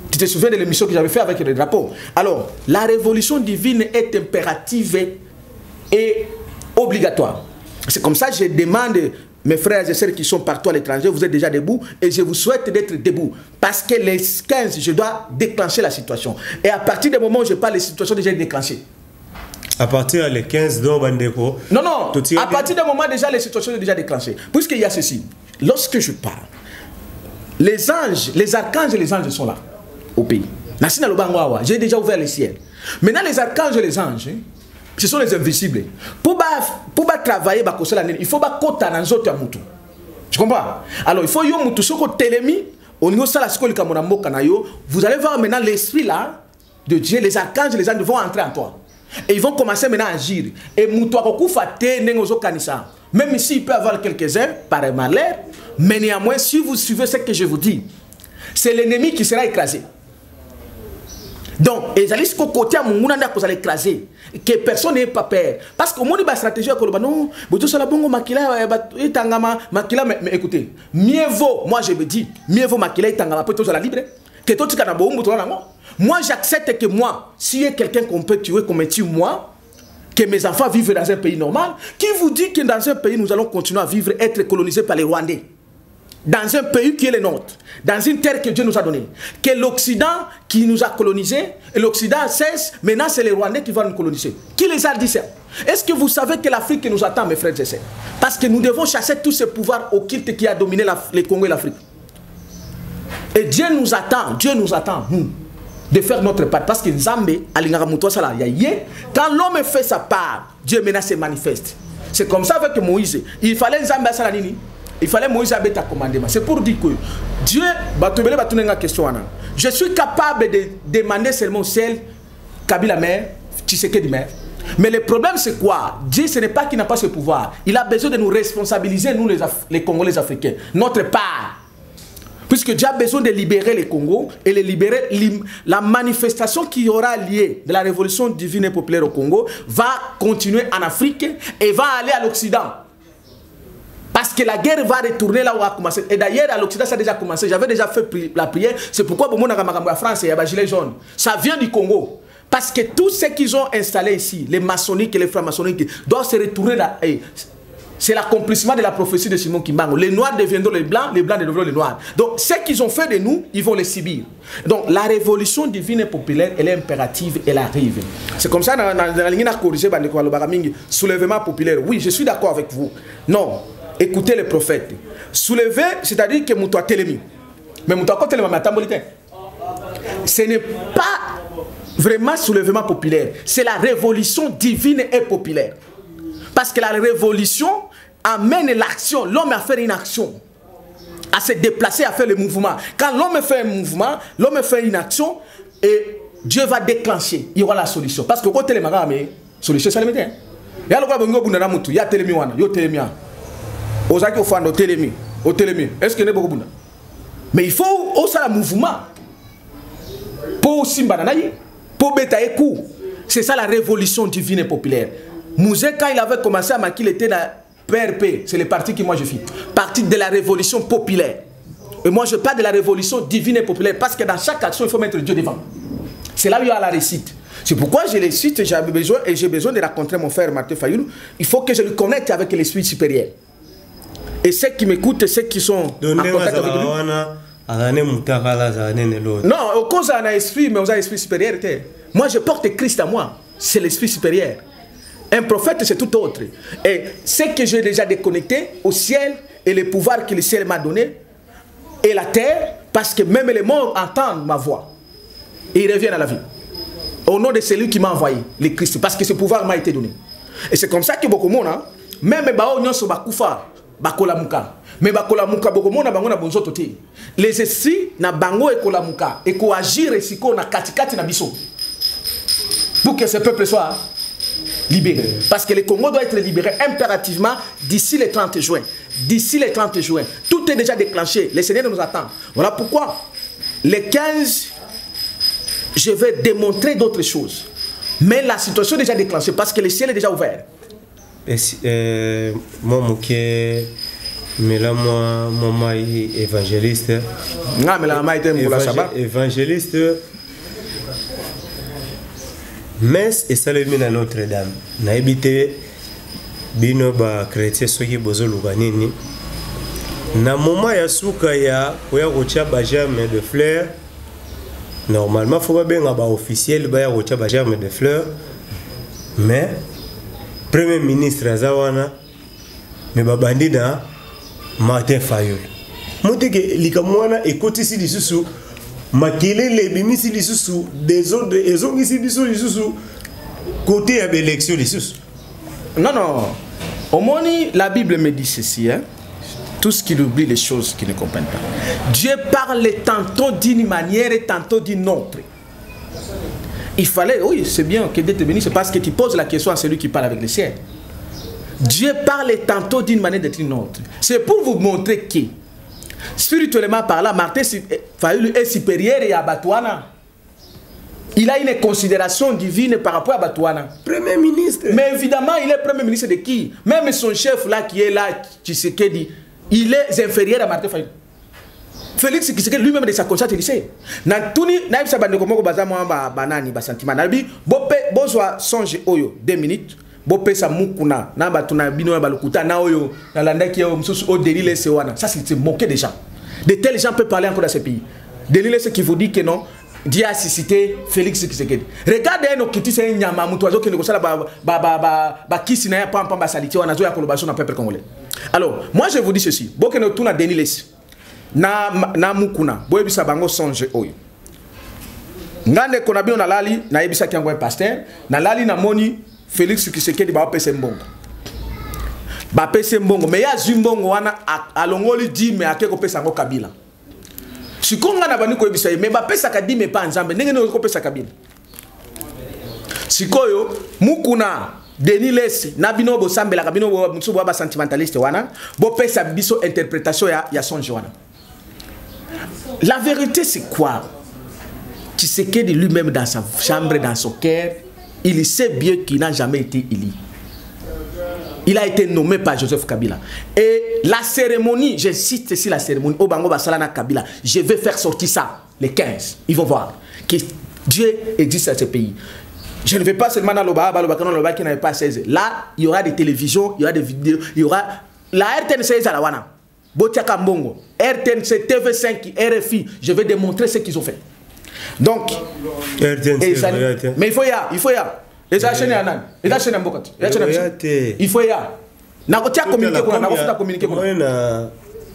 Tu te souviens de l'émission que j'avais fait avec les drapeaux? Alors, la révolution divine est impérative et obligatoire. C'est comme ça que je demande, mes frères et sœurs qui sont partout à l'étranger, vous êtes déjà debout et je vous souhaite d'être debout. Parce que les 15, je dois déclencher la situation. Et à partir du moment où je parle, la situation est déjà déclenchée. À partir des 15 Bandeko. Non, non. À partir du moment déjà, les situations sont déjà déclenchées. Puisqu'il y a ceci. Lorsque je parle, les anges, les archanges et les anges sont là, au pays. J'ai déjà ouvert les ciels. Maintenant, les archanges et les anges, ce sont les invisibles. Pour travailler, il faut que tu comprends? Alors, il faut que vous allez voir maintenant l'esprit là de Dieu, les archanges et les anges vont entrer en toi. Et ils vont commencer maintenant à agir. Et même ici, il peut y avoir quelques-uns par malheur, mais néanmoins, si vous suivez ce que je vous dis, c'est l'ennemi qui sera écrasé. Donc, les alliés côté à mon monde vous allez écraser, que personne n'ait pas peur. Parce que monde a stratégie à Koloba, non, mais écoutez, mieux vaut, moi je me dis, mieux vaut Makila et Tangama peut la libre que toi tu canabo. Moi j'accepte que moi, s'il y a quelqu'un qu'on peut tuer, qu'on me tue moi, que mes enfants vivent dans un pays normal, qui vous dit que dans un pays nous allons continuer à vivre, être colonisés par les Rwandais? Dans un pays qui est le nôtre, dans une terre que Dieu nous a donnée, que l'Occident qui nous a colonisés, et l'Occident cesse, maintenant c'est les Rwandais qui vont nous coloniser. Qui les a dit ça? Est-ce que vous savez que l'Afrique nous attend, mes frères et sœurs? Parce que nous devons chasser tous ces pouvoirs occultes qui a dominé le Congo et l'Afrique. Et Dieu nous attend, nous, de faire notre part. Parce que Nzambe, quand l'homme fait sa part, Dieu maintenant se manifeste. C'est comme ça avec Moïse. Il fallait Nzambe à Salanini. Il fallait Moïse à ta commandement. C'est pour dire que Dieu, je suis capable de demander seulement celle Kabila mère, Tshisekedi mère. Mais le problème c'est quoi? Dieu ce n'est pas qu'il n'a pas ce pouvoir. Il a besoin de nous responsabiliser, nous les Congolais africains, notre part. Puisque Dieu a besoin de libérer le Congo et de libérer la manifestation qui aura lieu de la révolution divine et populaire au Congo va continuer en Afrique et va aller à l'Occident. Parce que la guerre va retourner là où elle a commencé. Et d'ailleurs, à l'Occident, ça a déjà commencé. J'avais déjà fait la prière. C'est pourquoi la France et les gilets jaunes. Ça vient du Congo. Parce que tous ceux qu'ils ont installés ici, les maçonniques et les francs-maçonniques, doivent se retourner là. C'est l'accomplissement de la prophétie de Simon Kimbangu. Les noirs deviendront les blancs deviendront les noirs. Donc, ce qu'ils ont fait de nous, ils vont les subir. Donc, la révolution divine et populaire, elle est impérative, elle arrive. C'est comme ça, dans la ligne à corriger, soulèvement populaire. Oui, je suis d'accord avec vous. Non. Écoutez les prophètes. Soulever, c'est-à-dire que Moutoua Télémi. Mais Moutoua Télémi, ce n'est pas vraiment soulèvement populaire. C'est la révolution divine et populaire. Parce que la révolution amène l'action. L'homme a fait une action. À se déplacer, à faire le mouvement. Quand l'homme fait un mouvement, l'homme fait une action et Dieu va déclencher. Il y aura la solution. Parce que quand Télémi, solution, c'est le métier. Il y a le droit de il y a Télémi, il y a Télémi. Est-ce que n'est beaucoup? Mais il faut aussi un mouvement pour Simbananaï, pour Betaïkou. C'est ça la révolution divine et populaire. Mouzé, quand il avait commencé à marquer, il était dans PRP, c'est le parti que moi je fais. Parti de la révolution populaire. Et moi je parle de la révolution divine et populaire parce que dans chaque action, il faut mettre Dieu devant. C'est là où il y a la réussite. C'est pourquoi je les cite et j'ai besoin de rencontrer mon frère Martin Fayoulou. Il faut que je le connecte avec l'esprit supérieur. Et ceux qui m'écoutent et ceux qui sont en contact avec lui. Non, au cause d'un esprit, mais aux esprit supérieur. Moi je porte Christ à moi. C'est l'esprit supérieur. Un prophète, c'est tout autre. Et ce que j'ai déjà déconnecté au ciel et le pouvoir que le ciel m'a donné et la terre, parce que même les morts entendent ma voix. Et ils reviennent à la vie. Au nom de celui qui m'a envoyé, le Christ, parce que ce pouvoir m'a été donné. Et c'est comme ça que beaucoup de monde, même les esprits na bango et kolamuka et ko agir et siko na katikati na biso pour que ce peuple soit libéré. Parce que le Congo doit être libéré impérativement d'ici le 30 juin. D'ici le 30 juin. Tout est déjà déclenché. Le Seigneur nous attend. Voilà pourquoi le 15, je vais démontrer d'autres choses. Mais la situation est déjà déclenchée parce que le ciel est déjà ouvert. Moi, mais là, moi, évangéliste. Non, mais là, moi, évangéliste. Messe et salué à Notre-Dame. Naibité bino ba chrétien soki bozo luganini. Na moment ya suka ya koya kocha ba germe de fleurs. Normalement faut pas benga ba officiel ba ya kocha ba germe de fleurs. Mais premier ministre azawana me ba bandina Martin Fayoulou. Moteke likamwana ekotisi lisusu makelele bimisi lisusu des autres ezongisi biso lisusu côté ya élection lisusu. Non, non. Au moins, la Bible me dit ceci, hein? Tout ce qui oublie les choses qui ne comprennent pas. Dieu parle tantôt d'une manière et tantôt d'une autre. Il fallait, oui, c'est bien que Dieu te bénisse, c'est parce que tu poses la question à celui qui parle avec le ciel. Dieu parle tantôt d'une manière et d'une autre. C'est pour vous montrer que, spirituellement parlant, Martin Fayoulou est supérieur à Batouana. Il a une considération divine par rapport à Batouana. Premier ministre. Mais évidemment, il est premier ministre de qui? Même son chef là qui est là, Tshisekedi, il est inférieur à Martin Fayoulou. Félix Tshisekedi lui-même de sa conscience, il sait. Nantuni, naïf sa bande komoko bazama banani basentiment. Nabi, bope bozwa songe oyo 2 minutes. Bope sa mukuna na batuna bino balukuta na oyo na landaki yo msusu o delile sewana. Ça c'est moquer des gens. De tels gens peuvent parler encore dans ce pays. Delile ce qui vous dit que non. Dieu a suscité Félix Tshisekedi. Regardez nos qui c'est nyama mutu azo kende kosala ba kisi na ya pam ba saliti wana zo ya collaboration na peuple congolais. Alors, moi je vous dis ceci. Bokeno tuna Deniles na mukuna boyebisa bango songe oyo. Ngande kona bino na lali na yebisa kyango un pasteur na lali na moni Félix Tshisekedi ba pese mbongo. Ba pese mbongo mais ya zimbongo wana alongoli di me akeko pesa ngo Kabila. Si konga na bani ko ebisa mais ba pesa ka di me pa nzambe ndenge ne ko pesa Kabila. Sikoyo mukuna Deniles na bino bo sambela ka bino bo mutsu bo ba sentimentaliste wana bo pesa biso interprétation ya songe wana. La vérité c'est quoi? Tshisekedi lui-même dans sa chambre, dans son cœur, il sait bien qu'il n'a jamais été élu. Il a été nommé par Joseph Kabila. Et la cérémonie, je cite ici la cérémonie, Obango Basalana Kabila, je vais faire sortir ça, les 15. Ils vont voir que Dieu existe dans ce pays. Je ne vais pas seulement dans l'Oba qui n'avait pas 16. Là, il y aura des télévisions, il y aura des vidéos, il y aura la RTNC à la Wana. Botiaka Mbongo, RTNC, TV5, RFI, je vais démontrer ce qu'ils ont fait. Donc, mais il faut y aller, il faut y aller. Il faut y aller. Communiquer.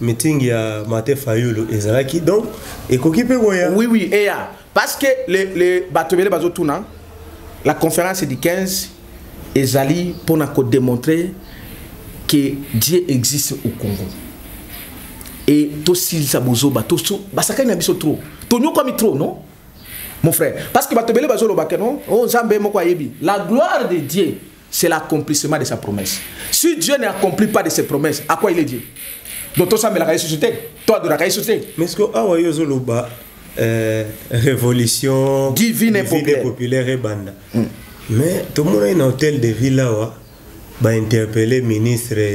Meeting ya Martin Fayoulou ezalaki donc ekoki pe goya. Oui, et ya parce que les batobele bazotuna la conférence du 15 ezali pour démontrer que Dieu existe au Congo. Et tout si ça bozoba tout basaka na biso trop. Tonyo comme trop non? Mon frère, parce que la gloire de Dieu, c'est l'accomplissement de sa promesse. Si Dieu n'accomplit pas de ses promesses, à quoi il est Dieu? Donc, toi, ça me l'a ressuscité. Toi, de la ressuscité. Mais est-ce que révolution divine et populaire et banda. Mais tout le monde a un hôtel de ville là. ba interpeller ministre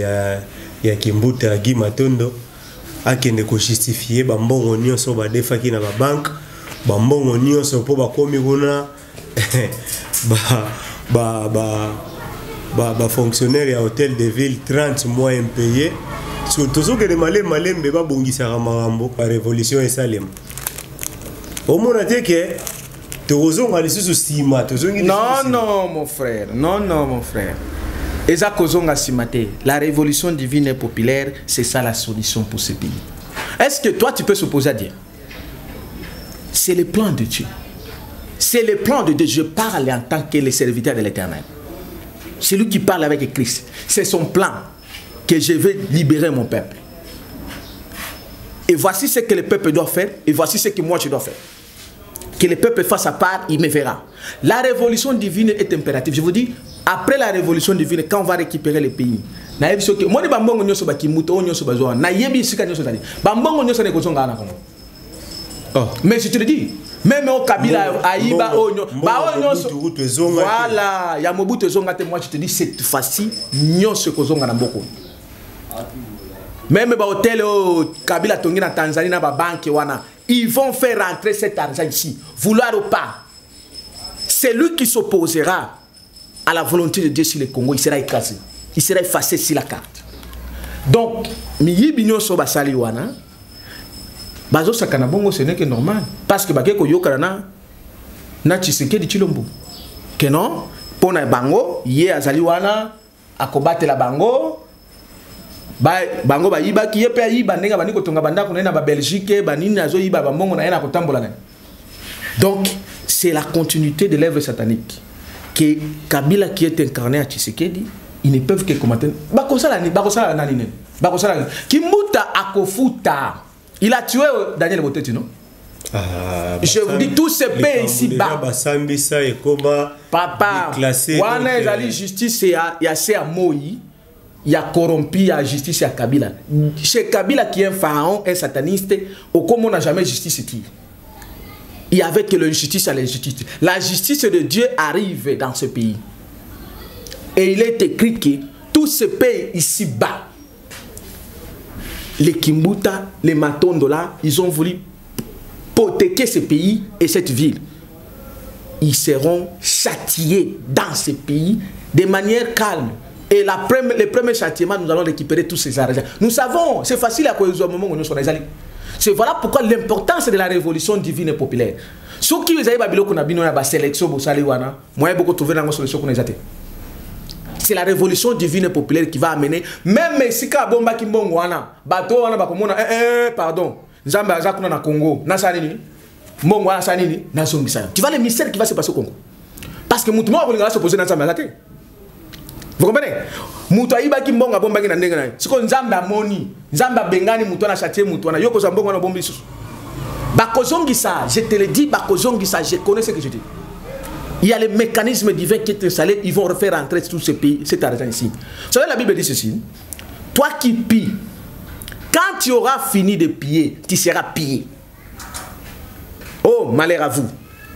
ya Kimbuta Guy Matondo akende ko justifier ba mbongo nyonso ba defaki na ba banque ba mbongo nyonso po ba komi kuna ba fonctionnaire ya hôtel de ville 30 mois impayés surtout que les malembe ba bongisa marambo ba révolution et salem au moins que non mon frère, non mon frère. Eza kozonga simate. La révolution divine et populaire, c'est ça la solution pour ce pays. Est-ce que toi tu peux s'opposer à Dieu? C'est le plan de Dieu. C'est le plan de Dieu. Je parle en tant que le serviteur de l'Éternel. C'est lui qui parle avec Christ. C'est son plan que je vais libérer mon peuple. Et voici ce que le peuple doit faire. Et voici ce que moi je dois faire. Que le peuple fasse sa part, il me verra. La révolution divine est impérative. Je vous dis, après la révolution divine, quand on va récupérer le pays, mais je te le dis, même au Kabila, Aïba, voilà, il y a Mobutu Zonga, moi je te dis, cette fois-ci, nous sommes Kozonga Namboko. Même au hôtel Kabila Tongi na Tanzanie, na banque wana, ils vont faire rentrer cet argent ici, vouloir ou pas. C'est lui qui s'opposera à la volonté de Dieu sur le Congo, il sera écrasé, il sera effacé sur la carte. Donc, Miyibinyo Soba Saliwana, Bazo Sakana Bongo, ce n'est que normal. Parce que Bageko Yokarana, na Tshisekedi Tshilombo. Que non, Pona Bango, Yé Azaliwana, à combattre la Bango. Bango ba yiba ki yepe yiba ndenga baniko tonga banda kuna na ba Belgique banini azo yiba ba mbongo na yana kotambola na. Donc c'est la continuité de l'œuvre satanique que Kabila qui est incarné à Tshisekedi, ils ne peuvent que commenter. Bakosala nani bakosala Kimbuta akofuta. Il a tué Daniel Boteti, non? Je vous dis tout ce pays ici bas. Papa, wana ezali justice ya se a Moïse. Il y a corrompu, il y a justice à Kabila. Chez Kabila qui est un pharaon, un sataniste, au comme on n'a jamais justice ici. Il y avait que l'injustice à l'injustice. La justice de Dieu arrive dans ce pays. Et il est écrit que tout ce pays ici bas, les Kimbuta, les Matondola, ils ont voulu hypothéquer ce pays et cette ville. Ils seront châtiés dans ce pays de manière calme. Et le premier châtiment, nous allons récupérer tous ces argents. Nous savons, c'est facile à cause du moment où nous sommes allés. C'est voilà pourquoi l'importance de la révolution divine et populaire. Ceux qui ont une sélection, c'est la révolution divine et populaire qui va amener, même si bomba qui mbongwana, bateau wana bakomona, pardon, Nzamba azakuna na Congo, na sanini, mbongwana sanini, na sombisa. Tu vois le mystère qui va se passer au Congo. Parce que mutumo va se poser dans Nzamba azate. Vous comprenez? Mutu aiba ki mbonga bomba ki na ndenga na. Siko Nzamba moni, Nzamba bengani mutu na châtier mutu na yoko za mbonga na bombi susu. Bakozongisa, je te le dis, bakozongisa, je connais ce que je dis. Il y a les mécanismes divins qui sont installés, ils vont refaire entrer tout ce pays, cet argent ici. Vous savez, la Bible dit ceci. Toi qui pilles, quand tu auras fini de piller, tu seras pillé. Oh, malheur à vous.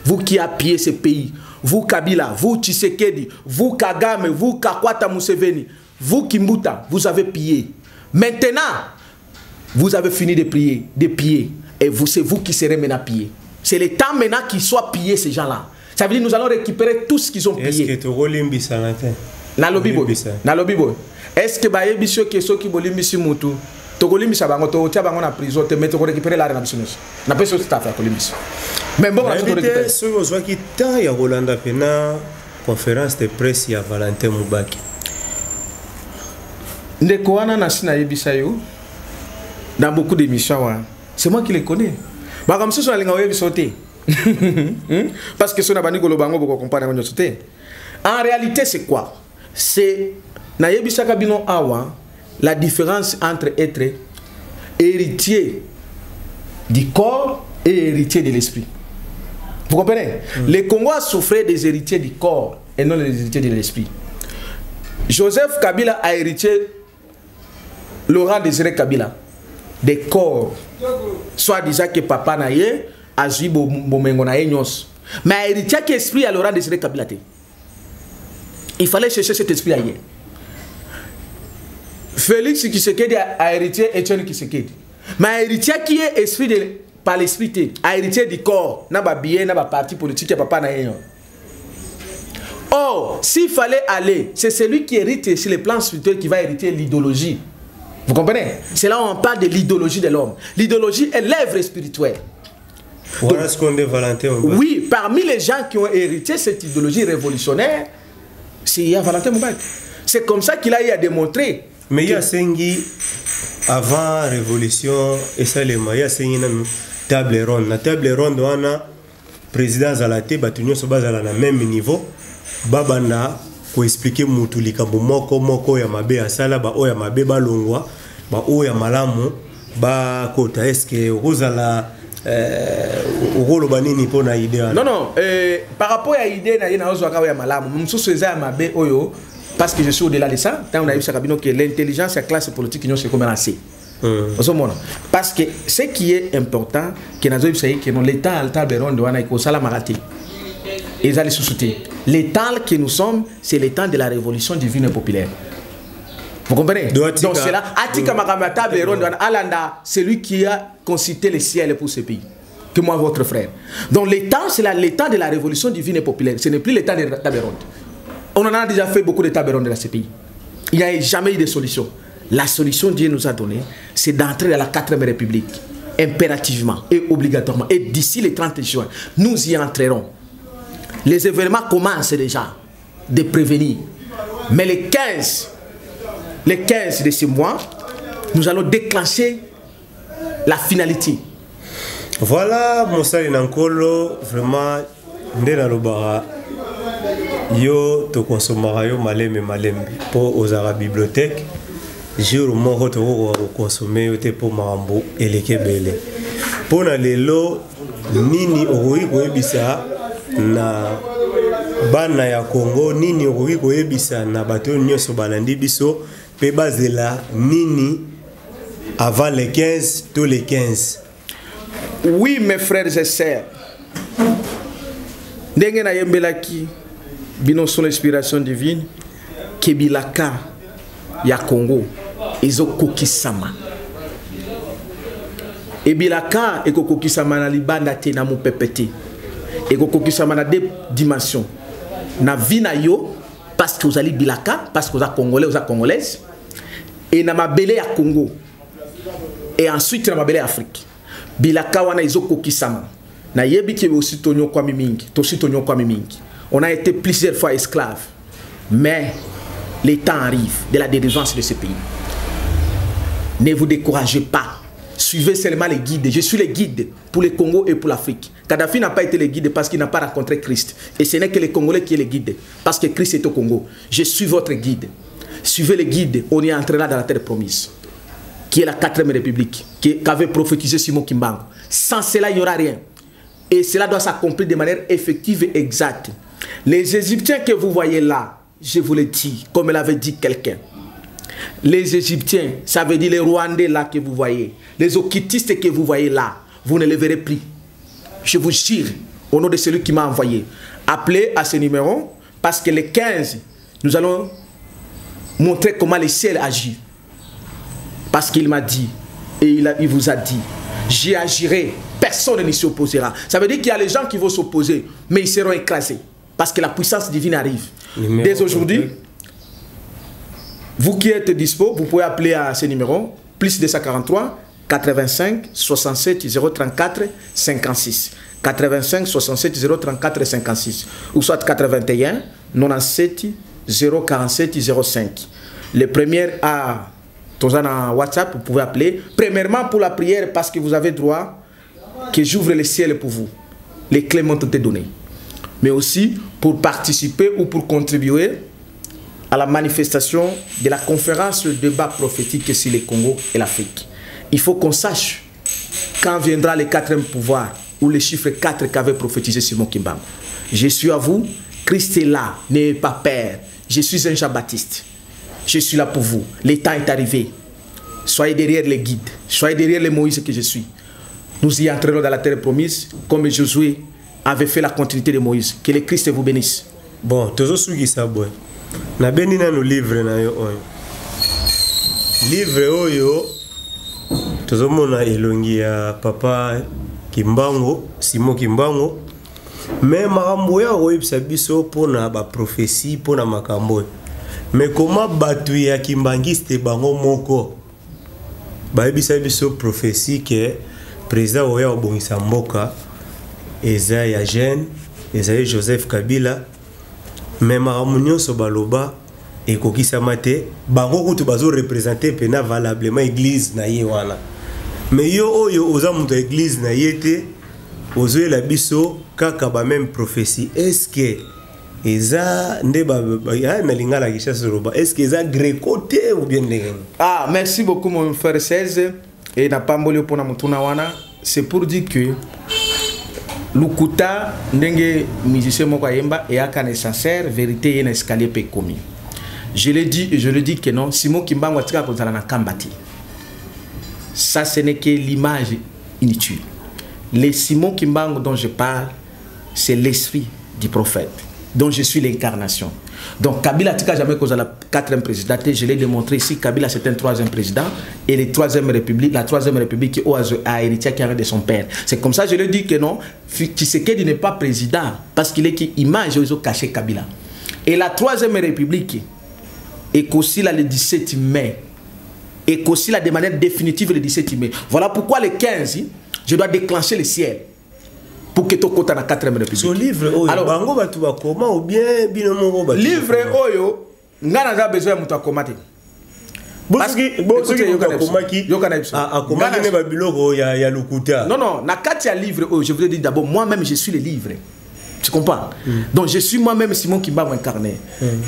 Vous qui avez pillé ce pays. Vous Kabila, vous Tshisekedi, vous Kagame, vous Kakwata Museveni, vous Kimbuta, vous avez pillé. Maintenant, vous avez fini de piller. Et c'est vous qui serez maintenant pillés. C'est le temps maintenant qu'ils soient pillés, ces gens-là. Ça veut dire que nous allons récupérer tout ce qu'ils ont pillé. Est-ce que tu as Nalobibo. Est-ce que Bayebiso qui est ceux qui bolimbisi mutu, Togolimbisa bango, Totia bango na prison, te mettre récupérer l'argent na business. Na pas ce que tu as fait Kolimbisi. Mais bon, on va récupérer. Ce que je qui tant ya Rolanda pena conférence de presse ya Valentin Mubaki. Ndeko wana na sina yebisa yo. Dans beaucoup d'émissions, c'est moi qui les connais. Bah comme ça, je vais sauter. Parce que ce n'est pas ni Golobango pour comprendre. En réalité, c'est quoi? C'est la différence entre être héritier du corps et héritier de l'esprit. Vous comprenez? Les Congolais souffraient des héritiers du corps et non des héritiers de l'esprit. Joseph Kabila a hérité Laurent Désiré Kabila des corps. Soit disant que papa n'a eu, Azui Bomengo n'a eu nyos. Mais héritier qui esprit à Laurent Désiré Kabila. Il fallait chercher cet esprit ailleurs. Félix Tshisekedi a hérité Etienne Tshisekedi. Mais héritier qui est esprit de par l'esprit, a hérité du corps, n'a pas bien, n'a pas parti politique, papa n'a rien. Or, s'il fallait aller, c'est celui qui hérite sur les plans spirituels qui va hériter l'idéologie. Vous comprenez? C'est là où on parle de l'idéologie de l'homme. L'idéologie est l'œuvre spirituelle. Voilà ce qu'on dit, Valentin. Oui, parmi les gens qui ont hérité cette idéologie révolutionnaire, il y a Valentin Moubarak. C'est comme ça qu'il a eu à démontrer. Mais il y a Sengi, avant la révolution, et ça, il y a Sengi, table ronde. La table ronde, on a président Zalate, Batunio Soba Zala na même niveau. Babana, pour expliquer Moutulika, moko ya mabe asala, ba oya mabe balongwa, ba oya malamu, ba kota, est-ce que Rosala. Non, non, par rapport à l'idée, parce que je suis au-delà de ça, on a eu que l'intelligence et la classe politique qui sont menacées. Parce que ce qui est important, que l'État l'état que nous sommes, c'est l'état de la révolution divine et populaire. Vous comprenez? Donc c'est là, c'est lui qui a concité le ciel pour ce pays, que moi votre frère. Donc l'état, c'est l'état de la révolution divine et populaire. Ce n'est plus l'état de Taberonde. On en a déjà fait beaucoup de Taberonde dans ce pays. Il n'y a jamais eu de solution. La solution que Dieu nous a donnée, c'est d'entrer dans la 4e République, impérativement et obligatoirement. Et d'ici le 30 juin, nous y entrerons. Les événements commencent déjà de prévenir. Mais les 15 de ce mois, nous allons déclencher la finalité. Voilà, Moussa Nankolo, vraiment, ndena lobara yo to consomara yo maleme pour aux arabes bibliothèque. Jour moko to consommer yo te pour marambo elekebele. Pour na lelo nini oyi koyebisa na bana ya Congo, nini oyi koyebisa na bato nyoso balandi biso. Pebazela nini avant les 15, tous les 15. Oui, mes frères et sœurs. Ndenge na yembelaki bino son inspiration divine kebilaka ya Congo ezo kokisama. Ebilaka eko kokisama na libanda te na mupepete. Eko kokisama na deux dimensions. Na vie na yo parce que vous allez bilaka, parce que vous êtes congolais, vous êtes congolaise. Et na mabele ya Congo. Et ensuite na mabele Afrique. Bilaka wana izoko kisama. Na yebi ki aussi tonyo kwa mimingi, tosi tonyo kwa mimingi. On a été plusieurs fois esclaves. Mais le temps arrive de la délivrance de ce pays. Ne vous découragez pas. Suivez seulement les guides. Je suis le guide pour le Congo et pour l'Afrique. Kadhafi n'a pas été le guide parce qu'il n'a pas rencontré Christ. Et ce n'est que les Congolais qui est le guide. Parce que Christ est au Congo. Je suis votre guide. Suivez le guide, on y entrera dans la terre promise, qui est la 4e République, qu'avait prophétisé Simon Kimbangu. Sans cela, il n'y aura rien. Et cela doit s'accomplir de manière effective et exacte. Les Égyptiens que vous voyez là, je vous le dis, comme l'avait dit quelqu'un. Les Égyptiens, ça veut dire les Rwandais là que vous voyez, les occultistes que vous voyez là, vous ne les verrez plus. Je vous jure, au nom de celui qui m'a envoyé, appelez à ce numéro, parce que les 15, nous allons montrer comment le ciel agit. Parce qu'il m'a dit, et il vous a dit, j'y agirai, personne ne s'y opposera. Ça veut dire qu'il y a les gens qui vont s'opposer, mais ils seront écrasés. Parce que la puissance divine arrive. Dès aujourd'hui, vous qui êtes dispo, vous pouvez appeler à ce numéro, plus 243 85 67 034 56. 85 67 034 56. Ou soit 81 97 047 05. Les premières à WhatsApp, vous pouvez appeler. Premièrement pour la prière, parce que vous avez droit que j'ouvre le ciel pour vous. Les clés m'ont été données. Mais aussi pour participer ou pour contribuer à la manifestation de la conférence de débat prophétique sur le Congo et l'Afrique. Il faut qu'on sache quand viendra le 4e pouvoir ou le chiffre 4 qu'avait prophétisé Simon Kimbangu. Je suis à vous, Christ est là, n'ayez pas peur. Je suis un Jean-Baptiste. Je suis là pour vous. Le temps est arrivé. Soyez derrière les guides. Soyez derrière les Moïse que je suis. Nous y entrerons dans la terre promise, comme Josué avait fait la continuité de Moïse. Que le Christ vous bénisse. Bon, toujours ce qui ça, boy. Na benina nous livre na yo. livre oyo tozomona elongi ya papa Kimbango, Simon Kimbango, mais makambo ya oyebisa biso pona ba prophétie pona makambo. Mais comment batu ya kimbangiste bango moko bayebisa biso prophétie que président oya obongisa mboka eza ya jeune eza Joseph Kabila, mais makambo nyonso baloba ekokisama te bango kutu bazo représenter pena valablement église na ye wana. Mais yo oyo oza muto église na yete ozo la biso kaka ba même prophétie. Est-ce que eza nde ba na lingala kisha soroba, est-ce que eza greco te ou bien ndenge? Ah, merci beaucoup mon frère 16 et na pamboli pona mutuna wana, c'est pour dire que lukuta ndenge musicien moko yemba et akane sincère vérité y en escalier pe commis. Je l'ai dit et je le dis que non, Simon Kimbango atika kozala na kambati. Ça, ce n'est que l'image inutile. Les Simon Kimbango dont je parle, c'est l'esprit du prophète, dont je suis l'incarnation. Donc, Kabila n'a jamais causé la 4e président. Je l'ai démontré ici. Kabila, c'est un 3e président. Et la 3e République qui a hérité de son père. C'est comme ça que je le dis que non, Tshisekedi n'est pas président parce qu'il est qui image ils ont caché Kabila. Et la 3e République est aussi là le 17 mai. Et qu'aussi la de manière définitive le 17 mai. Voilà pourquoi le 15, je dois déclencher le ciel pour que tu aies la 4e République. Ce livre, alors, bango batu bakoma ou bien binomo batu. Livre oyo, ngana za besoin mutu akomate. Parce que bon ce qui akomaki, akomaki ne babiloko ya lukuta. Non non, na kati ya livre oyo, je voudrais dire d'abord moi-même je suis le livre. Tu comprends? Donc je suis moi-même Simon Kimbango incarné.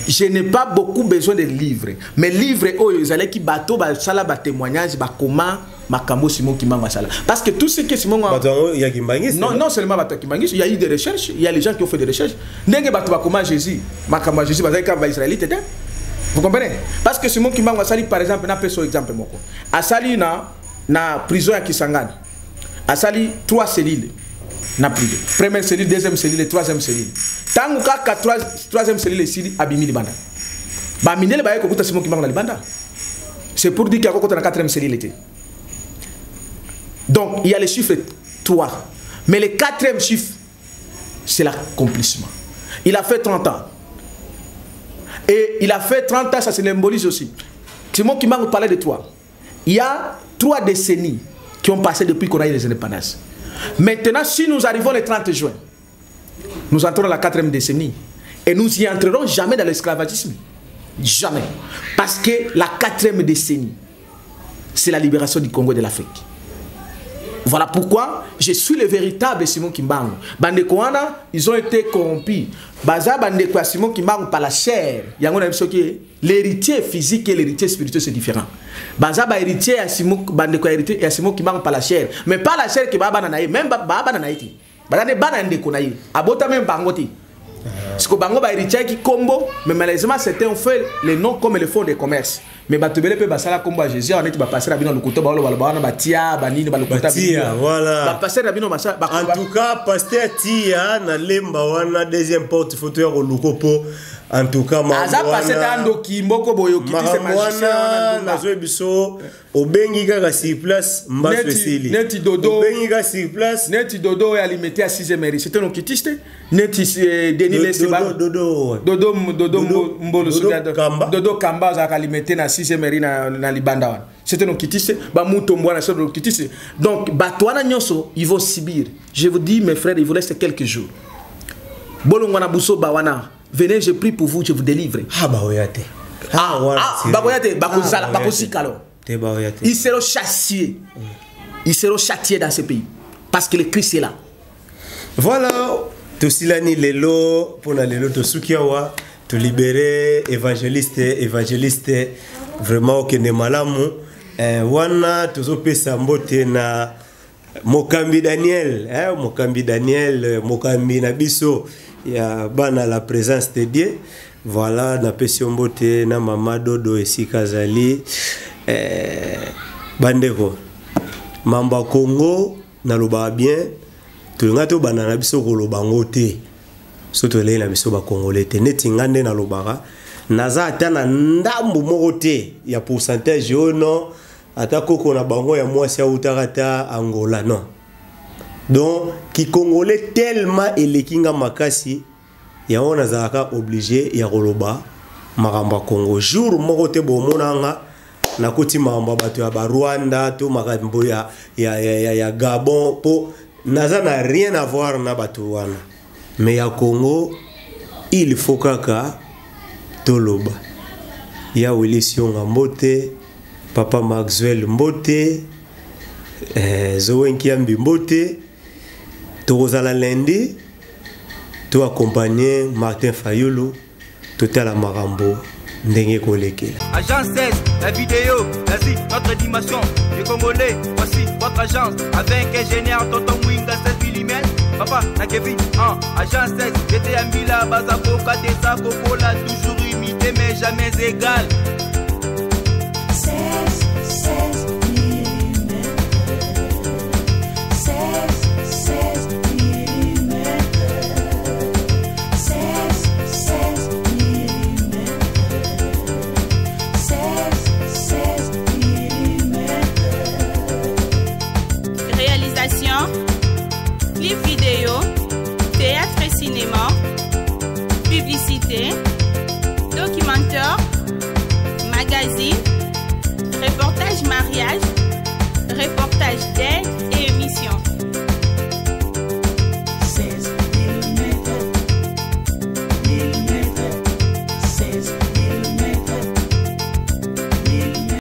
Je n'ai pas beaucoup besoin de livres. Mais livres, ils allaient qui bateau, sala ba témoignage, ba comment makambo Simon Kimbango sala. Parce que tout ce que Simon il y a Kimbangis. Non seulement bateau Kimbangis, il y a eu des recherches, il y a les gens qui ont fait des recherches. Ndenge bateau comment Jésus, makambo Jésus bazali ka ba israélite. Vous comprenez? Parce que Simon Kimbango sali par exemple na peso exemple moko. Asali na prison ya Kisangani. Asali 3 cellules. Na privé. Première cellule, deuxième cellule et troisième cellule. Tant que troisième cellule ici, abimi libanda. Ba minele ba yeko Simon Kimbango na libanda. C'est pour dire qu'il y a encore la 4e cellule était. Donc il y a le chiffre 3. Mais le 4e chiffre, c'est l'accomplissement. Il a fait 30 ans. Et il a fait 30 ans, ça se symbolise aussi. Simon Kimbango parlait de 3. Il y a 3 décennies qui ont passé depuis qu'on a eu les indépendances. Maintenant, si nous arrivons le 30 juin, nous entrons dans la 4e décennie et nous n'y entrerons jamais dans l'esclavagisme. Jamais. Parce que la 4e décennie, c'est la libération du Congo et de l'Afrique. Voilà pourquoi je suis le véritable Simon Kimbango. Bandekouana, ils ont été corrompus. Baza Bandekouana Simon Kimbango par la chair. L'héritier physique et l'héritier spirituel, c'est différent. Baza héritier à Simon Bandekouana et à Simon Kimbango par la chair. Mais pas la chair qui va bananaï. Même Baba Nanaïti. Bazane Banandekounaï. Abota même Bangoti. Parce que Bango ba héritier qui combo. Mais malheureusement, certains ont fait les noms comme le fonds de commerce. Mais batubele pe basala kombo Jésus on est ba passer rabino lukuto ba bana batia banini ba lukuta batia voilà ba passer rabino masa en tout cas pasteur tia na lemba wana deuxième porte photo ya lukopo en tout cas ma aza passer ando kimboko boyo kiti se magicien na zo biso obengi kaka sur place mbaso esili neti dodo obengi kaka sur place neti dodo ya limité à 6e mairie c'était non kitiste neti Denis Leseba dodo mbolo dodo kamba za limité na 6e mairie na libanda wana c'était non kitiste ba muto mbwana so kitiste donc batwana nyonso ils vont subir. Je vous dis mes frères, il vous reste quelques jours. Bolongwana buso bawana, venez, je prie pour vous, je vous délivre. Ah bah oyate. Bakoyate bakozala bakosikalo. Ils seront châtiés. Ils seront châtiés dans ce pays parce que le Christ est là. Voilà, tosilani lelo pona lelo tosukiawa. To libérer évangéliste vraiment que ne malamu wana tozopesa mbote na Mokambi Daniel Mokambi na biso ya bana la présence de Dieu. Voilà na pesi mbote na mama dodo esika zali bandeko mamba Congo na loba bien to ngato bana na biso ko loba ngote. Soto le na biso ba congolais te neti ngande na lobara naza ata na ndambu moko te ya pourcentage oyo non ata koko na bango ya mwasi autaka ata Angola non. Donc ki congolais tellement elekinga makasi ya on nazalaka obligé ya koloba makambo Congo jour moko te bomonanga na koti makambo bato ya Rwanda to makambo ya Gabon po naza na rien à voir na bato wana. Mais ya Congo il faut kaka toloba ya Willy Sionga Mbote, Papa Maxwell Mbote, Zoé Nkiambi Mbote, tozala lundi to accompagner Martin Fayulu total marambo ndenge kolekela. Agence 16, la vidéo, vas-y, notre dimension. Les Congolais, voici votre agence. Avec ingénieur Tonton Mwinga 16 mm. Papa, na Kevin, agence 16. J'étais à Mila, Bazako, Katesa, Kokola, toujours imité mais jamais égal. 16 mm. 16 mm. 16 mm. 16 mm. Réalisation, clip vidéo, théâtre et cinéma, publicité, documentaire, magazine,